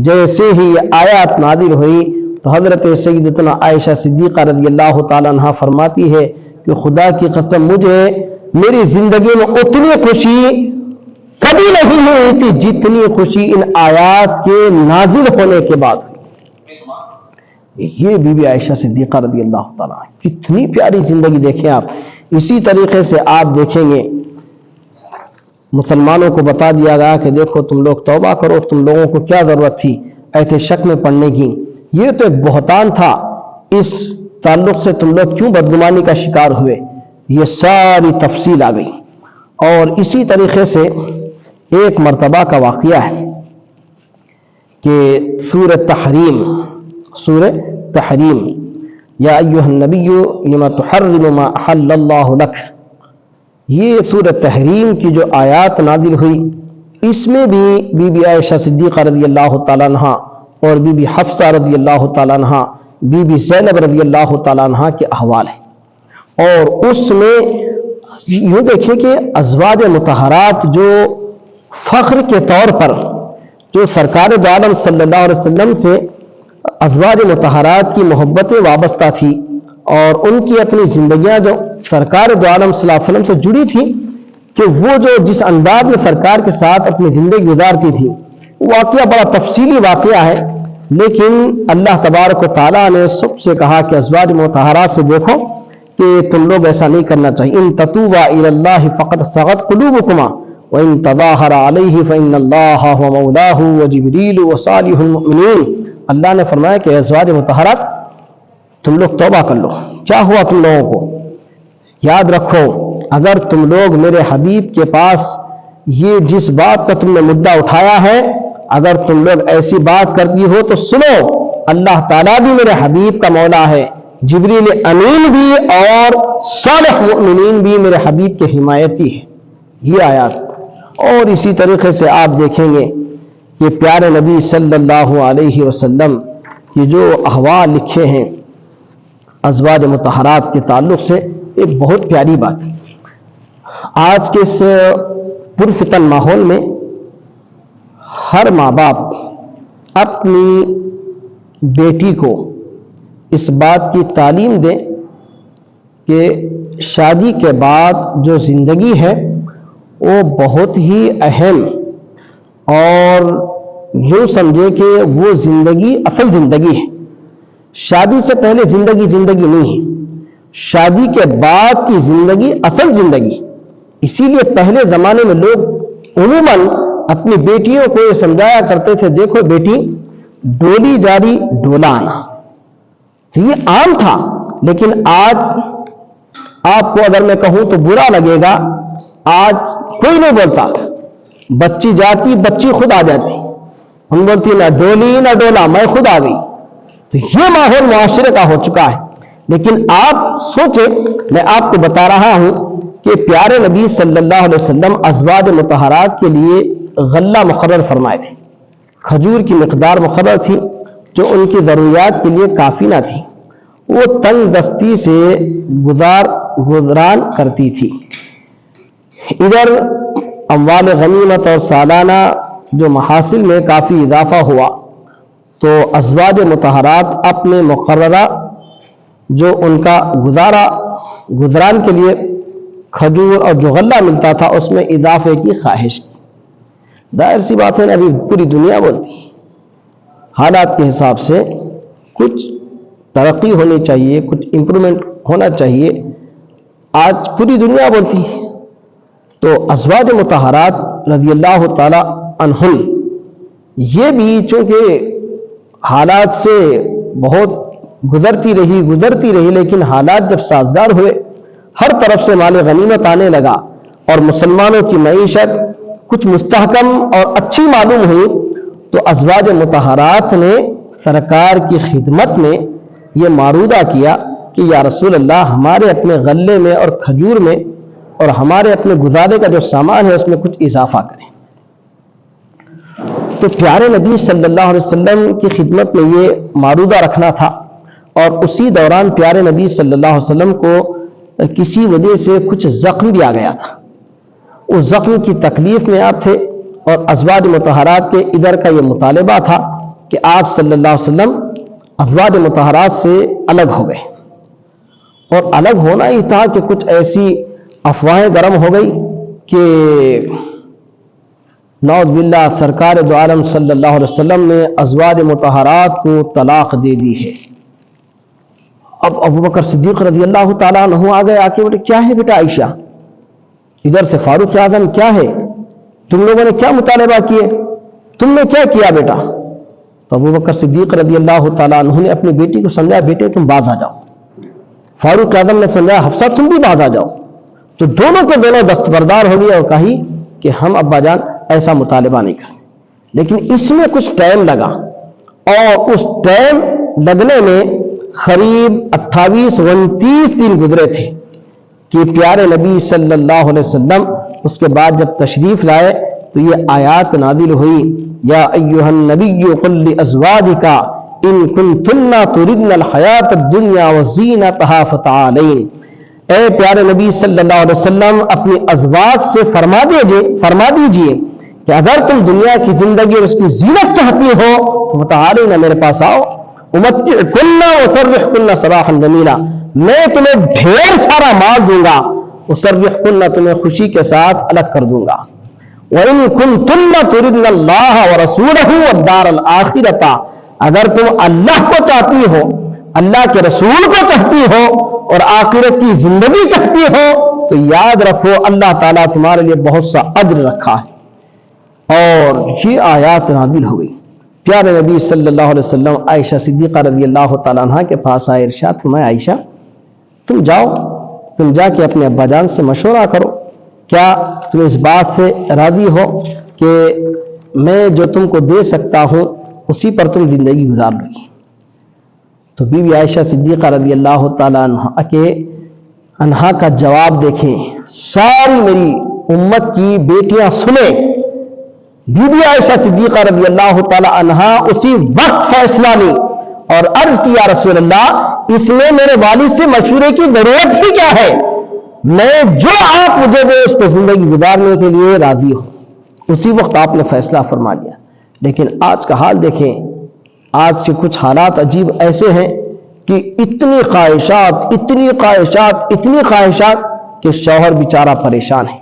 جیسے ہی یہ آیات نازل ہوئی تو حضرت سیدتنا عائشہ صدیقہ رضی اللہ تعالیٰ عنہ فرماتی ہے کہ خدا کی قسم مجھے میری زندگی میں اتنی خوشی کبھی نہیں ہوئی تھی جتنی خوشی ان آیات کے نازل ہونے کے بعد ہوئی۔ یہ بی بی عائشہ صدیقہ رضی اللہ تعالیٰ کتنی پیاری زندگی دیکھیں آپ۔ اسی طریقے سے آپ دیکھیں گے مسلمانوں کو بتا دیا گیا کہ دیکھو تم لوگ توبہ کرو، تم لوگوں کو کیا ضرورت تھی ایسے شک میں پڑنے کی، یہ تو ایک بہتان تھا، اس تعلق سے تم لوگ کیوں بدگمانی کا شکار ہوئے، یہ ساری تفصیل آ گئی۔ اور اسی طریقے سے ایک مرتبہ کا واقعہ ہے کہ سورہ تحریم یا ایھا النبی لما تحرم ما احل اللہ لک، یہ سورہ تحریم کی جو آیات نازل ہوئی اس میں بھی بی بی عائشہ صدیقہ رضی اللہ تعالیٰ عنہ اور بی بی حفصہ رضی اللہ تعالیٰ عنہ، بی بی زینب رضی اللہ تعالیٰ عنہ کے احوال ہیں۔ اور اس میں یہ دیکھیں کہ ازواج مطہرات جو فخر کے طور پر جو سرکار دو عالم صلی اللہ علیہ وسلم سے ازواج مطہرات کی محبتیں وابستہ تھی، اور ان کی اپنی زندگیاں جو سرکار دو عالم صلی اللہ علیہ وسلم سے جڑی تھی، کہ وہ جو جس انداز میں سرکار کے ساتھ اپنی زندگی گزارتی تھی، واقعہ بڑا تفصیلی واقعہ ہے، لیکن اللہ تبارک و تعالیٰ نے سب سے کہا کہ ازواج مطہرات سے دیکھو کہ تم لوگ ایسا نہیں کرنا چاہیے، ان تتوبا الی اللہ فقد صغت قلوبکما وان تظاہر علیہ فان اللہ هو مولاه وجبریل وصالح المؤمنین۔ اللہ نے فرمایا کہ ازواج مطہرات تم لوگ توبہ کر لو۔ کیا ہوا تم لوگوں کو؟ یاد رکھو اگر تم لوگ میرے حبیب کے پاس یہ جس بات کا تم نے مدعا اٹھایا ہے، اگر تم لوگ ایسی بات کرتی ہو تو سنو، اللہ تعالیٰ بھی میرے حبیب کا مولا ہے، جبریل امین بھی اور صالح مؤمنین بھی میرے حبیب کے حمایتی ہے۔ یہ آیات، اور اسی طریقے سے آپ دیکھیں گے کہ پیارے نبی صلی اللہ علیہ وسلم کی جو احوال لکھے ہیں ازواج مطہرات کے تعلق سے، ایک بہت پیاری بات ہے۔ آج کے اس پرفتن ماحول میں ہر ماں باپ اپنی بیٹی کو اس بات کی تعلیم دے کہ شادی کے بعد جو زندگی ہے وہ بہت ہی اہم، اور یوں سمجھے کہ وہ زندگی اصل زندگی ہے۔ شادی سے پہلے زندگی نہیں ہے، شادی کے بعد کی زندگی اصل زندگی۔ اسی لیے پہلے زمانے میں لوگ عموماً اپنی بیٹیوں کو یہ سمجھایا کرتے تھے، دیکھو بیٹی ڈولی جاری ڈولا آنا، تو یہ عام تھا۔ لیکن آج آپ کو اگر میں کہوں تو برا لگے گا، آج کوئی نہیں بولتا، بچی جاتی بچی خود آ جاتی، ہم بولتی نہ ڈولی نہ ڈولا میں خود آ گئی۔ تو یہ ماحول معاشرے کا ہو چکا ہے۔ لیکن آپ سوچیں، میں آپ کو بتا رہا ہوں کہ پیارے نبی صلی اللہ علیہ وسلم ازواج مطہرات کے لیے غلہ مقرر فرمائے تھے، کھجور کی مقدار مقرر تھی جو ان کی ضروریات کے لیے کافی نہ تھی، وہ تنگ دستی سے گزران کرتی تھی۔ ادھر اموال غنیمت اور سالانہ جو محاصل میں کافی اضافہ ہوا تو ازواج مطہرات اپنے مقررہ جو ان کا گزران کے لیے کھجور اور جو غلہ ملتا تھا اس میں اضافے کی خواہش کی۔ ظاہر سی بات ہے نا، ابھی پوری دنیا بولتی ہے، حالات کے حساب سے کچھ ترقی ہونی چاہیے، کچھ امپرومنٹ ہونا چاہیے، آج پوری دنیا بولتی ہے۔ تو ازواج مطہرات رضی اللہ تعالی عنہن یہ بھی چونکہ حالات سے بہت گزرتی رہی، لیکن حالات جب سازگار ہوئے، ہر طرف سے مال غنیمت آنے لگا اور مسلمانوں کی معیشت کچھ مستحکم اور اچھی معلوم ہوئی، تو ازواج مطہرات نے سرکار کی خدمت میں یہ معروضہ کیا کہ یا رسول اللہ، ہمارے اپنے غلے میں اور کھجور میں اور ہمارے اپنے گزارے کا جو سامان ہے اس میں کچھ اضافہ کریں۔ تو پیارے نبی صلی اللہ علیہ وسلم کی خدمت میں یہ معروضہ رکھنا تھا، اور اسی دوران پیارے نبی صلی اللہ علیہ وسلم کو کسی وجہ سے کچھ زخم بھی آ گیا تھا۔ اس زخم کی تکلیف میں آپ تھے، اور ازواج مطہرات کے ادھر کا یہ مطالبہ تھا کہ آپ صلی اللہ علیہ وسلم ازواج مطہرات سے الگ ہو گئے، اور الگ ہونا ہی تھا کہ کچھ ایسی افواہیں گرم ہو گئی کہ نعوذ باللہ سرکار دو عالم صلی اللہ علیہ وسلم نے ازواج مطہرات کو طلاق دے دی ہے۔ اب ابو بکر صدیق رضی اللہ تعالیٰ عنہ آ گئے، آ کے بولے کیا ہے بیٹا عائشہ؟ ادھر سے فاروق اعظم کیا ہے، تم لوگوں نے کیا مطالبہ کیے، تم نے کیا کیا بیٹا؟ تو ابو بکر صدیق رضی اللہ تعالیٰ عنہ نے اپنی بیٹی کو سمجھایا، بیٹے تم باز آ جاؤ۔ فاروق اعظم نے سمجھایا، حفصہ تم بھی باز آ جاؤ۔ تو دونوں کے دونوں دستبردار ہو گئے اور کہی کہ ہم ابا جان ایسا مطالبہ نہیں کرتے۔ لیکن اس میں کچھ ٹائم لگا، اور اس ٹائم لگنے میں قریب 28-29 دن گزرے تھے کہ پیارے نبی صلی اللہ علیہ وسلم اس کے بعد جب تشریف لائے تو یہ آیات نازل ہوئی، یا ایھا النبی قل لازواجک ان کنتن تردن الحیات الدنیا وزینتها فتعالین۔ اے پیارے نبی صلی اللہ علیہ وسلم اپنی ازواج سے فرما دیجئے کہ اگر تم دنیا کی زندگی اور اس کی زینت چاہتی ہو تو فتعالین، میرے پاس آؤ، امتعکن واسرحکن سراحا جمیلا، میں تمہیں ڈھیر سارا مال دوں گا، اسرحکن، تمہیں خوشی کے ساتھ الگ کر دوں گا، وَإِن كُنتُنَّ تُرِدْنَ اللَّهَ وَرَسُولَهُ وَالدَّارَ الْآخِرَةَ، اگر تم اللہ کو چاہتی ہو، اللہ کے رسول کو چاہتی ہو اور آخرت کی زندگی چاہتی ہو، تو یاد رکھو اللہ تعالیٰ تمہارے لیے بہت سا اجر رکھا ہے۔ اور یہ آیات نازل ہو گئی۔ پیارے نبی صلی اللہ علیہ وسلم عائشہ صدیقہ رضی اللہ تعالیٰ عنہ کے پاس آئے، ارشاد فرمایا، عائشہ تم جاؤ، تم جا کے اپنے ابا جان سے مشورہ کرو، کیا تم اس بات سے راضی ہو کہ میں جو تم کو دے سکتا ہوں اسی پر تم زندگی گزار لو گی؟ تو بی بی عائشہ صدیقہ رضی اللہ تعالیٰ عنہا کا جواب دیکھیں، ساری میری امت کی بیٹیاں سنیں۔ بی بی عائشہ صدیقہ رضی اللہ تعالیٰ عنہا اسی وقت فیصلہ لی اور عرض کی، یا رسول اللہ، اس میں میرے والد سے مشورے کی ضرورت ہی کیا ہے، میں جو آپ مجھے دے اس پہ زندگی گزارنے کے لیے راضی ہوں۔ اسی وقت آپ نے فیصلہ فرما لیا۔ لیکن آج کا حال دیکھیں، آج کے کچھ حالات عجیب ایسے ہیں کہ اتنی خواہشات کہ شوہر بیچارہ پریشان ہے،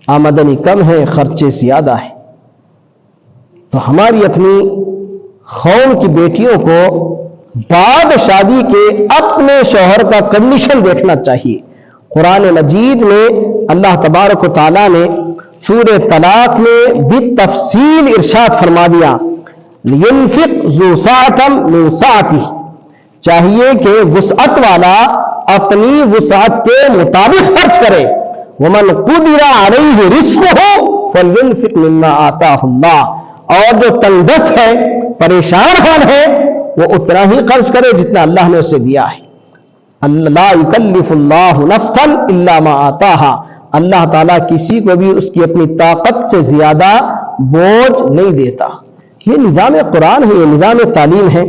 آمدنی کم ہے، خرچے زیادہ ہیں۔ تو ہماری اپنی قوم کی بیٹیوں کو بعد شادی کے اپنے شوہر کا کنڈیشن دیکھنا چاہیے۔ قرآن مجید میں اللہ تبارک و تعالیٰ نے سورہ طلاق میں بالتفصیل ارشاد فرما دیا، لِيُنْفِقْ ذُو سَعَةٍ مِّن سَعَتِهِ، چاہیے کہ وسعت والا اپنی وسعت کے مطابق خرچ کرے، وَمَنْ قُدِرَ عَلَيْهِ رِزْقُهُ فَلْيُنْفِقْ مِمَّا آتَاهُ اللَّهُ، اور جو تنگدست ہے، پریشان حال ہے، وہ اتنا ہی خرچ کرے جتنا اللہ نے اسے دیا ہے۔ لَا يُكَلِّفُ اللَّهُ نَفْسًا إِلَّا مَا آتَاهَا، اللہ تعالیٰ کسی کو بھی اس کی اپنی طاقت سے زیادہ بوجھ نہیں دیتا۔ یہ نظام قرآن ہے، یہ نظام تعلیم ہے،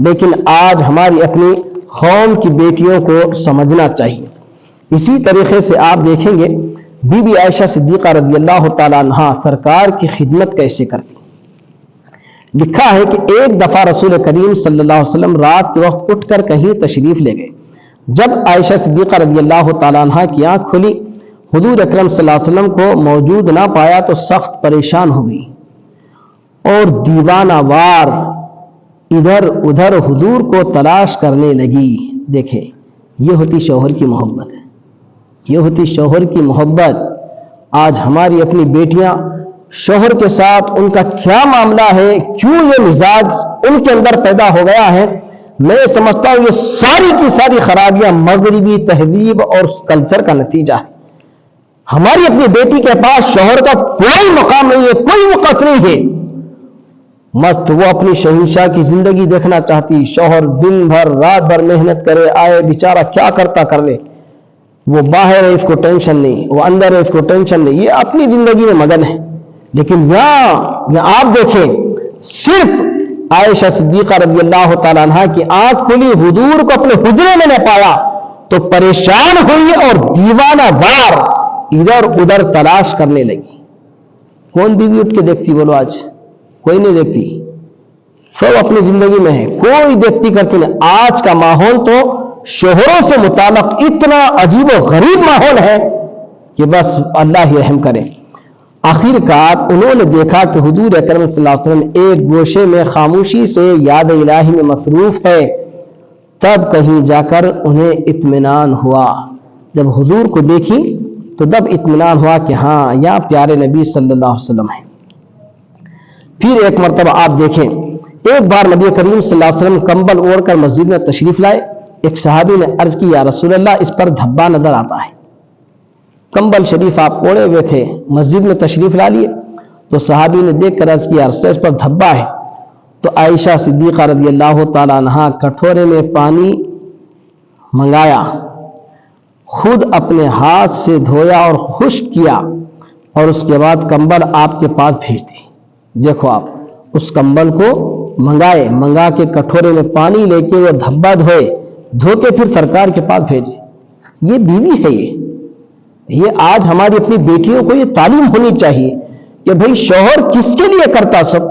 لیکن آج ہماری اپنی قوم کی بیٹیوں کو سمجھنا چاہیے۔ اسی طریقے سے آپ دیکھیں گے بی بی عائشہ صدیقہ رضی اللہ تعالیٰ عنہ سرکار کی خدمت کیسے کرتی۔ لکھا ہے کہ ایک دفعہ رسول کریم صلی اللہ علیہ وسلم رات کے وقت اٹھ کر کہیں تشریف لے گئے، جب عائشہ صدیقہ رضی اللہ تعالیٰ عنہ کی آنکھ کھلی، حضور اکرم صلی اللہ علیہ وسلم کو موجود نہ پایا تو سخت پریشان ہو گئی اور دیوانہ وار ادھر ادھر حضور کو تلاش کرنے لگی۔ دیکھیں، یہ ہوتی شوہر کی محبت ہے، یہ ہوتی شوہر کی محبت۔ آج ہماری اپنی بیٹیاں شوہر کے ساتھ ان کا کیا معاملہ ہے، کیوں یہ مزاج ان کے اندر پیدا ہو گیا ہے، میں سمجھتا ہوں یہ ساری کی ساری خرابیاں مغربی تہذیب اور کلچر کا نتیجہ ہے۔ ہماری اپنی بیٹی کے پاس شوہر کا کوئی مقام نہیں ہے، کوئی وقت نہیں ہے، مست وہ اپنی شہنشاہ کی زندگی دیکھنا چاہتی۔ شوہر دن بھر رات بھر محنت کرے آئے، بیچارہ کیا کرتا کر لے، وہ باہر ہے اس کو ٹینشن نہیں، وہ اندر ہے اس کو ٹینشن نہیں، یہ اپنی زندگی میں مگن ہے۔ لیکن یہاں آپ دیکھیں، صرف عائشہ صدیقہ رضی اللہ تعالیٰ عنہ کی آنکھ کھلی، حضور کو اپنے حجرے میں نہ پایا تو پریشان ہوئی اور دیوانہ وار ادھر ادھر تلاش کرنے لگی۔ کون بیوی اٹھ کے دیکھتی بولو؟ آج کوئی نہیں دیکھتی، سب اپنی زندگی میں ہے، کوئی دیکھتی کرتی نہیں۔ آج کا ماحول تو شوہروں سے متعلق اتنا عجیب و غریب ماحول ہے کہ بس اللہ ہی رحم کرے۔ آخر کار انہوں نے دیکھا کہ حضور اکرم صلی اللہ علیہ وسلم ایک گوشے میں خاموشی سے یاد الہی میں مصروف ہے، تب کہیں جا کر انہیں اطمینان ہوا۔ جب حضور کو دیکھی تو تب اطمینان ہوا کہ ہاں یا پیارے نبی صلی اللہ علیہ وسلم ہے۔ پھر ایک مرتبہ آپ دیکھیں، ایک بار نبی کریم صلی اللہ علیہ وسلم کمبل اوڑھ کر مسجد میں تشریف لائے۔ ایک صحابی نے عرض کی، یا رسول اللہ اس پر دھبا نظر آتا ہے۔ کمبل شریف آپ اوڑھے ہوئے تھے، مسجد میں تشریف لا لیے تو صحابی نے دیکھ کر عرض کیا، رسول اللہ اس پر دھبا ہے۔ تو عائشہ صدیقہ رضی اللہ تعالیٰ عنہ کٹورے میں پانی منگایا، خود اپنے ہاتھ سے دھویا اور خشک کیا اور اس کے بعد کمبل آپ کے پاس بھیج دی۔ دیکھو آپ اس کمبل کو منگا کے کٹورے میں پانی لے کے وہ دھبا دھو کے پھر سرکار کے پاس بھیجے۔ یہ بیوی ہے، یہ آج ہماری اپنی بیٹیوں کو یہ تعلیم ہونی چاہیے کہ بھئی شوہر کس کے لیے کرتا، سب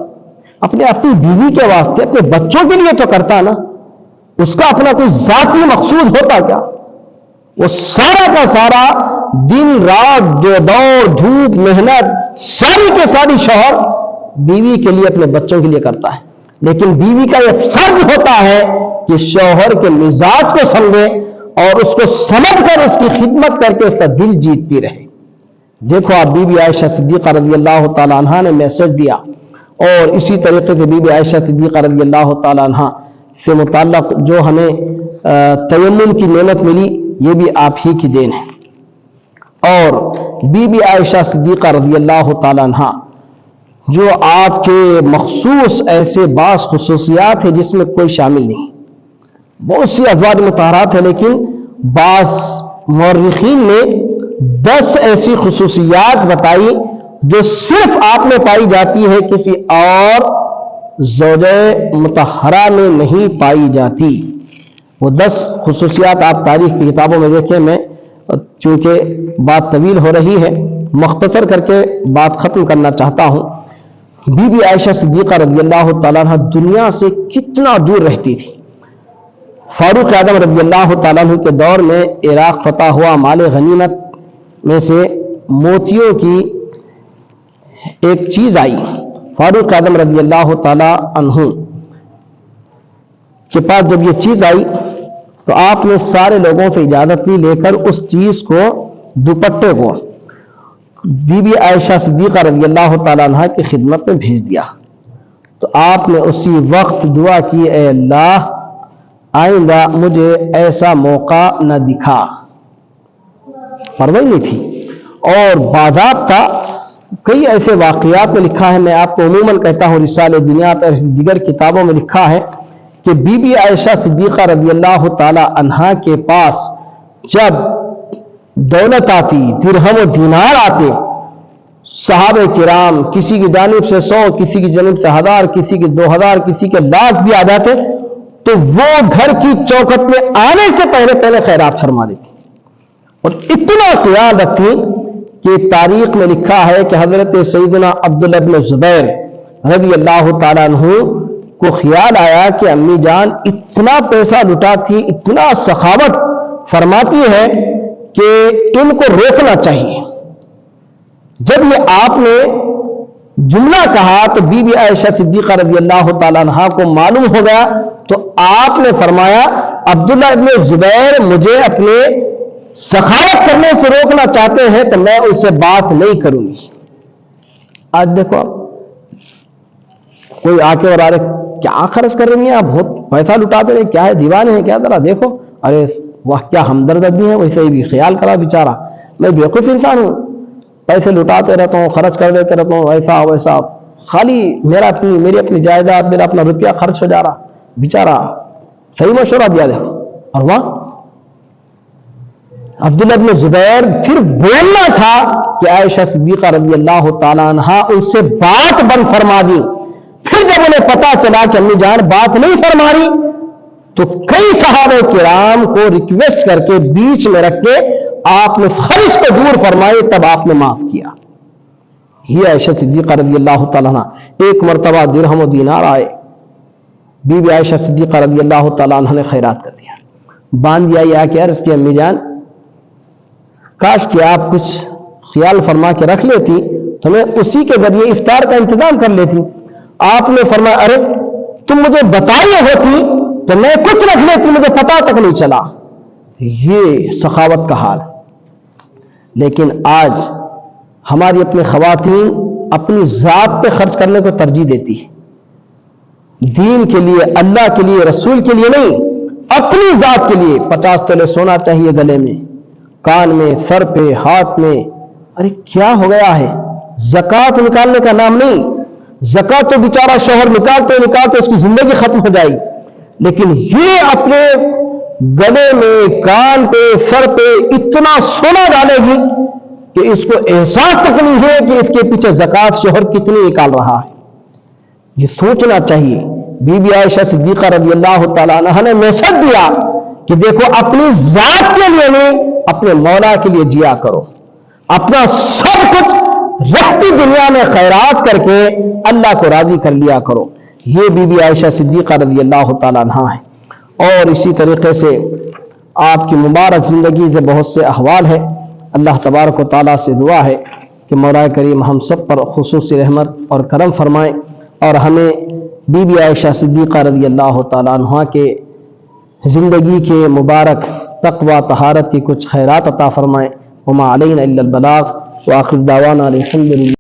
اپنی بیوی کے واسطے، اپنے بچوں کے لیے تو کرتا نا، اس کا اپنا کوئی ذاتی مقصود ہوتا کیا؟ وہ سارا کا سارا دن رات دوڑ دھوپ محنت ساری کے ساری شوہر بیوی کے لیے اپنے بچوں کے لیے کرتا ہے، لیکن بیوی کا یہ فرض ہوتا ہے کہ شوہر کے مزاج کو سمجھے اور اس کو سمجھ کر اس کی خدمت کر کے اس کا دل جیتتی رہے۔ دیکھو آپ بی بی عائشہ صدیقہ رضی اللہ تعالیٰ عنہ نے میسج دیا، اور اسی طریقے سے بی بی عائشہ صدیقہ رضی اللہ تعالیٰ عنہ سے متعلق جو ہمیں تیمم کی نعمت ملی یہ بھی آپ ہی کی دین ہے۔ اور بی بی عائشہ صدیقہ رضی اللہ تعالیٰ عنہ جو آپ کے مخصوص ایسے بعض خصوصیات ہیں جس میں کوئی شامل نہیں، بہت سی ازواج مطہرات ہیں، لیکن بعض مورخین نے 10 ایسی خصوصیات بتائی جو صرف آپ میں پائی جاتی ہے، کسی اور زوجہ مطہرہ میں نہیں پائی جاتی۔ وہ 10 خصوصیات آپ تاریخ کی کتابوں میں دیکھیں، میں چونکہ بات طویل ہو رہی ہے مختصر کر کے بات ختم کرنا چاہتا ہوں۔ بی بی عائشہ صدیقہ رضی اللہ تعالیٰ عنہ دنیا سے کتنا دور رہتی تھی۔ فاروق اعظم رضی اللہ تعالیٰ عنہ کے دور میں عراق فتح ہوا، مال غنیمت میں سے موتیوں کی ایک چیز آئی۔ فاروق اعظم رضی اللہ تعالیٰ عنہ کے پاس جب یہ چیز آئی تو آپ نے سارے لوگوں سے اجازت لی، لے کر اس چیز کو، دوپٹے کو بی بی عائشہ صدیقہ رضی اللہ تعالیٰ عنہ کی خدمت میں بھیج دیا۔ تو آپ نے اسی وقت دعا کی، اے اللہ آئندہ مجھے ایسا موقع نہ دکھا۔ پرواہ نہیں تھی، اور باضابطہ کئی ایسے واقعات میں لکھا ہے، میں آپ کو عموماً کہتا ہوں رسالہ دنیات اور دیگر کتابوں میں لکھا ہے کہ بی بی عائشہ صدیقہ رضی اللہ تعالی عنہا کے پاس جب دولت آتی، درہم و دینار آتے، صحابہ کرام کسی کی جانب سے 100، کسی کی جانب سے 1000، کسی کے 2000، کسی کے لاکھ بھی آ جاتے تو وہ گھر کی چوکھٹ میں آنے سے پہلے خیرات فرما دیتی، اور اتنا خیال رکھتی کہ تاریخ میں لکھا ہے کہ حضرت سیدنا عبداللہ بن زبیر رضی اللہ تعالیٰ عنہ کو خیال آیا کہ امی جان اتنا پیسہ لٹاتی، اتنا سخاوت فرماتی ہے کہ ان کو روکنا چاہیے۔ جب یہ آپ نے جملہ کہا تو بی بی عائشہ صدیقہ رضی اللہ تعالیٰ عنہا کو معلوم ہو گیا، تو آپ نے فرمایا عبداللہ ابن زبیر مجھے اپنے سخاوت کرنے سے روکنا چاہتے ہیں تو میں ان سے بات نہیں کروں گی۔ آج دیکھو کوئی آ کے اور آ رہے کیا خرچ کر رہی ہیں آپ، بہت پیسہ لٹاتے رہے، کیا ہے دیوانے ہیں کیا، ذرا دیکھو، ارے واہ کیا ہمدرد آدمی ہے، ویسے بھی خیال کرا بیچارہ، میں بیوقوف انسان ہوں، پیسے لٹاتے رہتا ہوں، خرچ کر دیتے رہتا ہوں، ایسا ویسا، خالی میری اپنی جائیداد، میرا اپنا روپیہ خرچ ہو جا رہا، بیچارہ صحیح مشورہ دیا دے۔ اور واہ عبداللہ بن زبیر پھر بولنا تھا کہ عائشہ صدیقہ رضی اللہ تعالیٰ عنہا ان سے بات بند فرما دی۔ پھر جب انہیں پتا چلا کہ امی جان بات نہیں فرما رہی تو کئی صحابہ کرام کو ریکویسٹ کر کے بیچ میں رکھ کے آپ نے خرچ کو دور فرمائے، تب آپ نے معاف کیا۔ یہ عائشہ صدیقہ رضی اللہ تعالیٰ عنہ، ایک مرتبہ درہم و دینار آئے، بی بی عائشہ صدیقہ رضی اللہ تعالیٰ عنہ نے خیرات کر دیا، باندھ دیا، یا کہ عرض کی امی جان کاش کہ آپ کچھ خیال فرما کے رکھ لیتی تو میں اسی کے ذریعے افطار کا انتظام کر لیتی۔ آپ نے فرمایا ارے تم مجھے بتائی ہوتی تو میں کچھ رکھ لیتی، مجھے پتا تک نہیں چلا۔ یہ سخاوت کا حال۔ لیکن آج ہماری اپنی خواتین اپنی ذات پہ خرچ کرنے کو ترجیح دیتی ہے، دین کے لیے، اللہ کے لیے، رسول کے لیے نہیں، اپنی ذات کے لیے۔ 50 تولے سونا چاہیے گلے میں، کان میں، سر پہ، ہاتھ میں۔ ارے کیا ہو گیا ہے؟ زکوٰۃ نکالنے کا نام نہیں۔ زکوٰۃ تو بیچارہ شوہر نکالتے نکالتے اس کی زندگی ختم ہو جائے گی، لیکن یہ اپنے گلے میں، کان پہ، سر پہ اتنا سونا ڈالے گی کہ اس کو احساس تک نہیں ہے کہ اس کے پیچھے زکوٰۃ شوہر کتنی نکال رہا ہے۔ یہ سوچنا چاہیے۔ بی بی عائشہ صدیقہ رضی اللہ تعالیٰ عنہ نے میسج دیا کہ دیکھو اپنی ذات کے لیے نہیں، اپنے مولا کے لیے جیا کرو، اپنا سب کچھ رہتی دنیا میں خیرات کر کے اللہ کو راضی کر لیا کرو۔ یہ بی بی عائشہ صدیقہ رضی اللہ تعالیٰ عنہ ہے۔ اور اسی طریقے سے آپ کی مبارک زندگی سے بہت سے احوال ہے۔ اللہ تبارک و تعالیٰ سے دعا ہے کہ مولا کریم ہم سب پر خصوصی رحمت اور کرم فرمائیں، اور ہمیں بی بی عائشہ صدیقہ رضی اللہ تعالیٰ عنہ کے زندگی کے مبارک تقوی طہارت کی کچھ خیرات عطا فرمائیں۔ وما علینا الا البلاغ، وآخر دعوانا الحمد للہ۔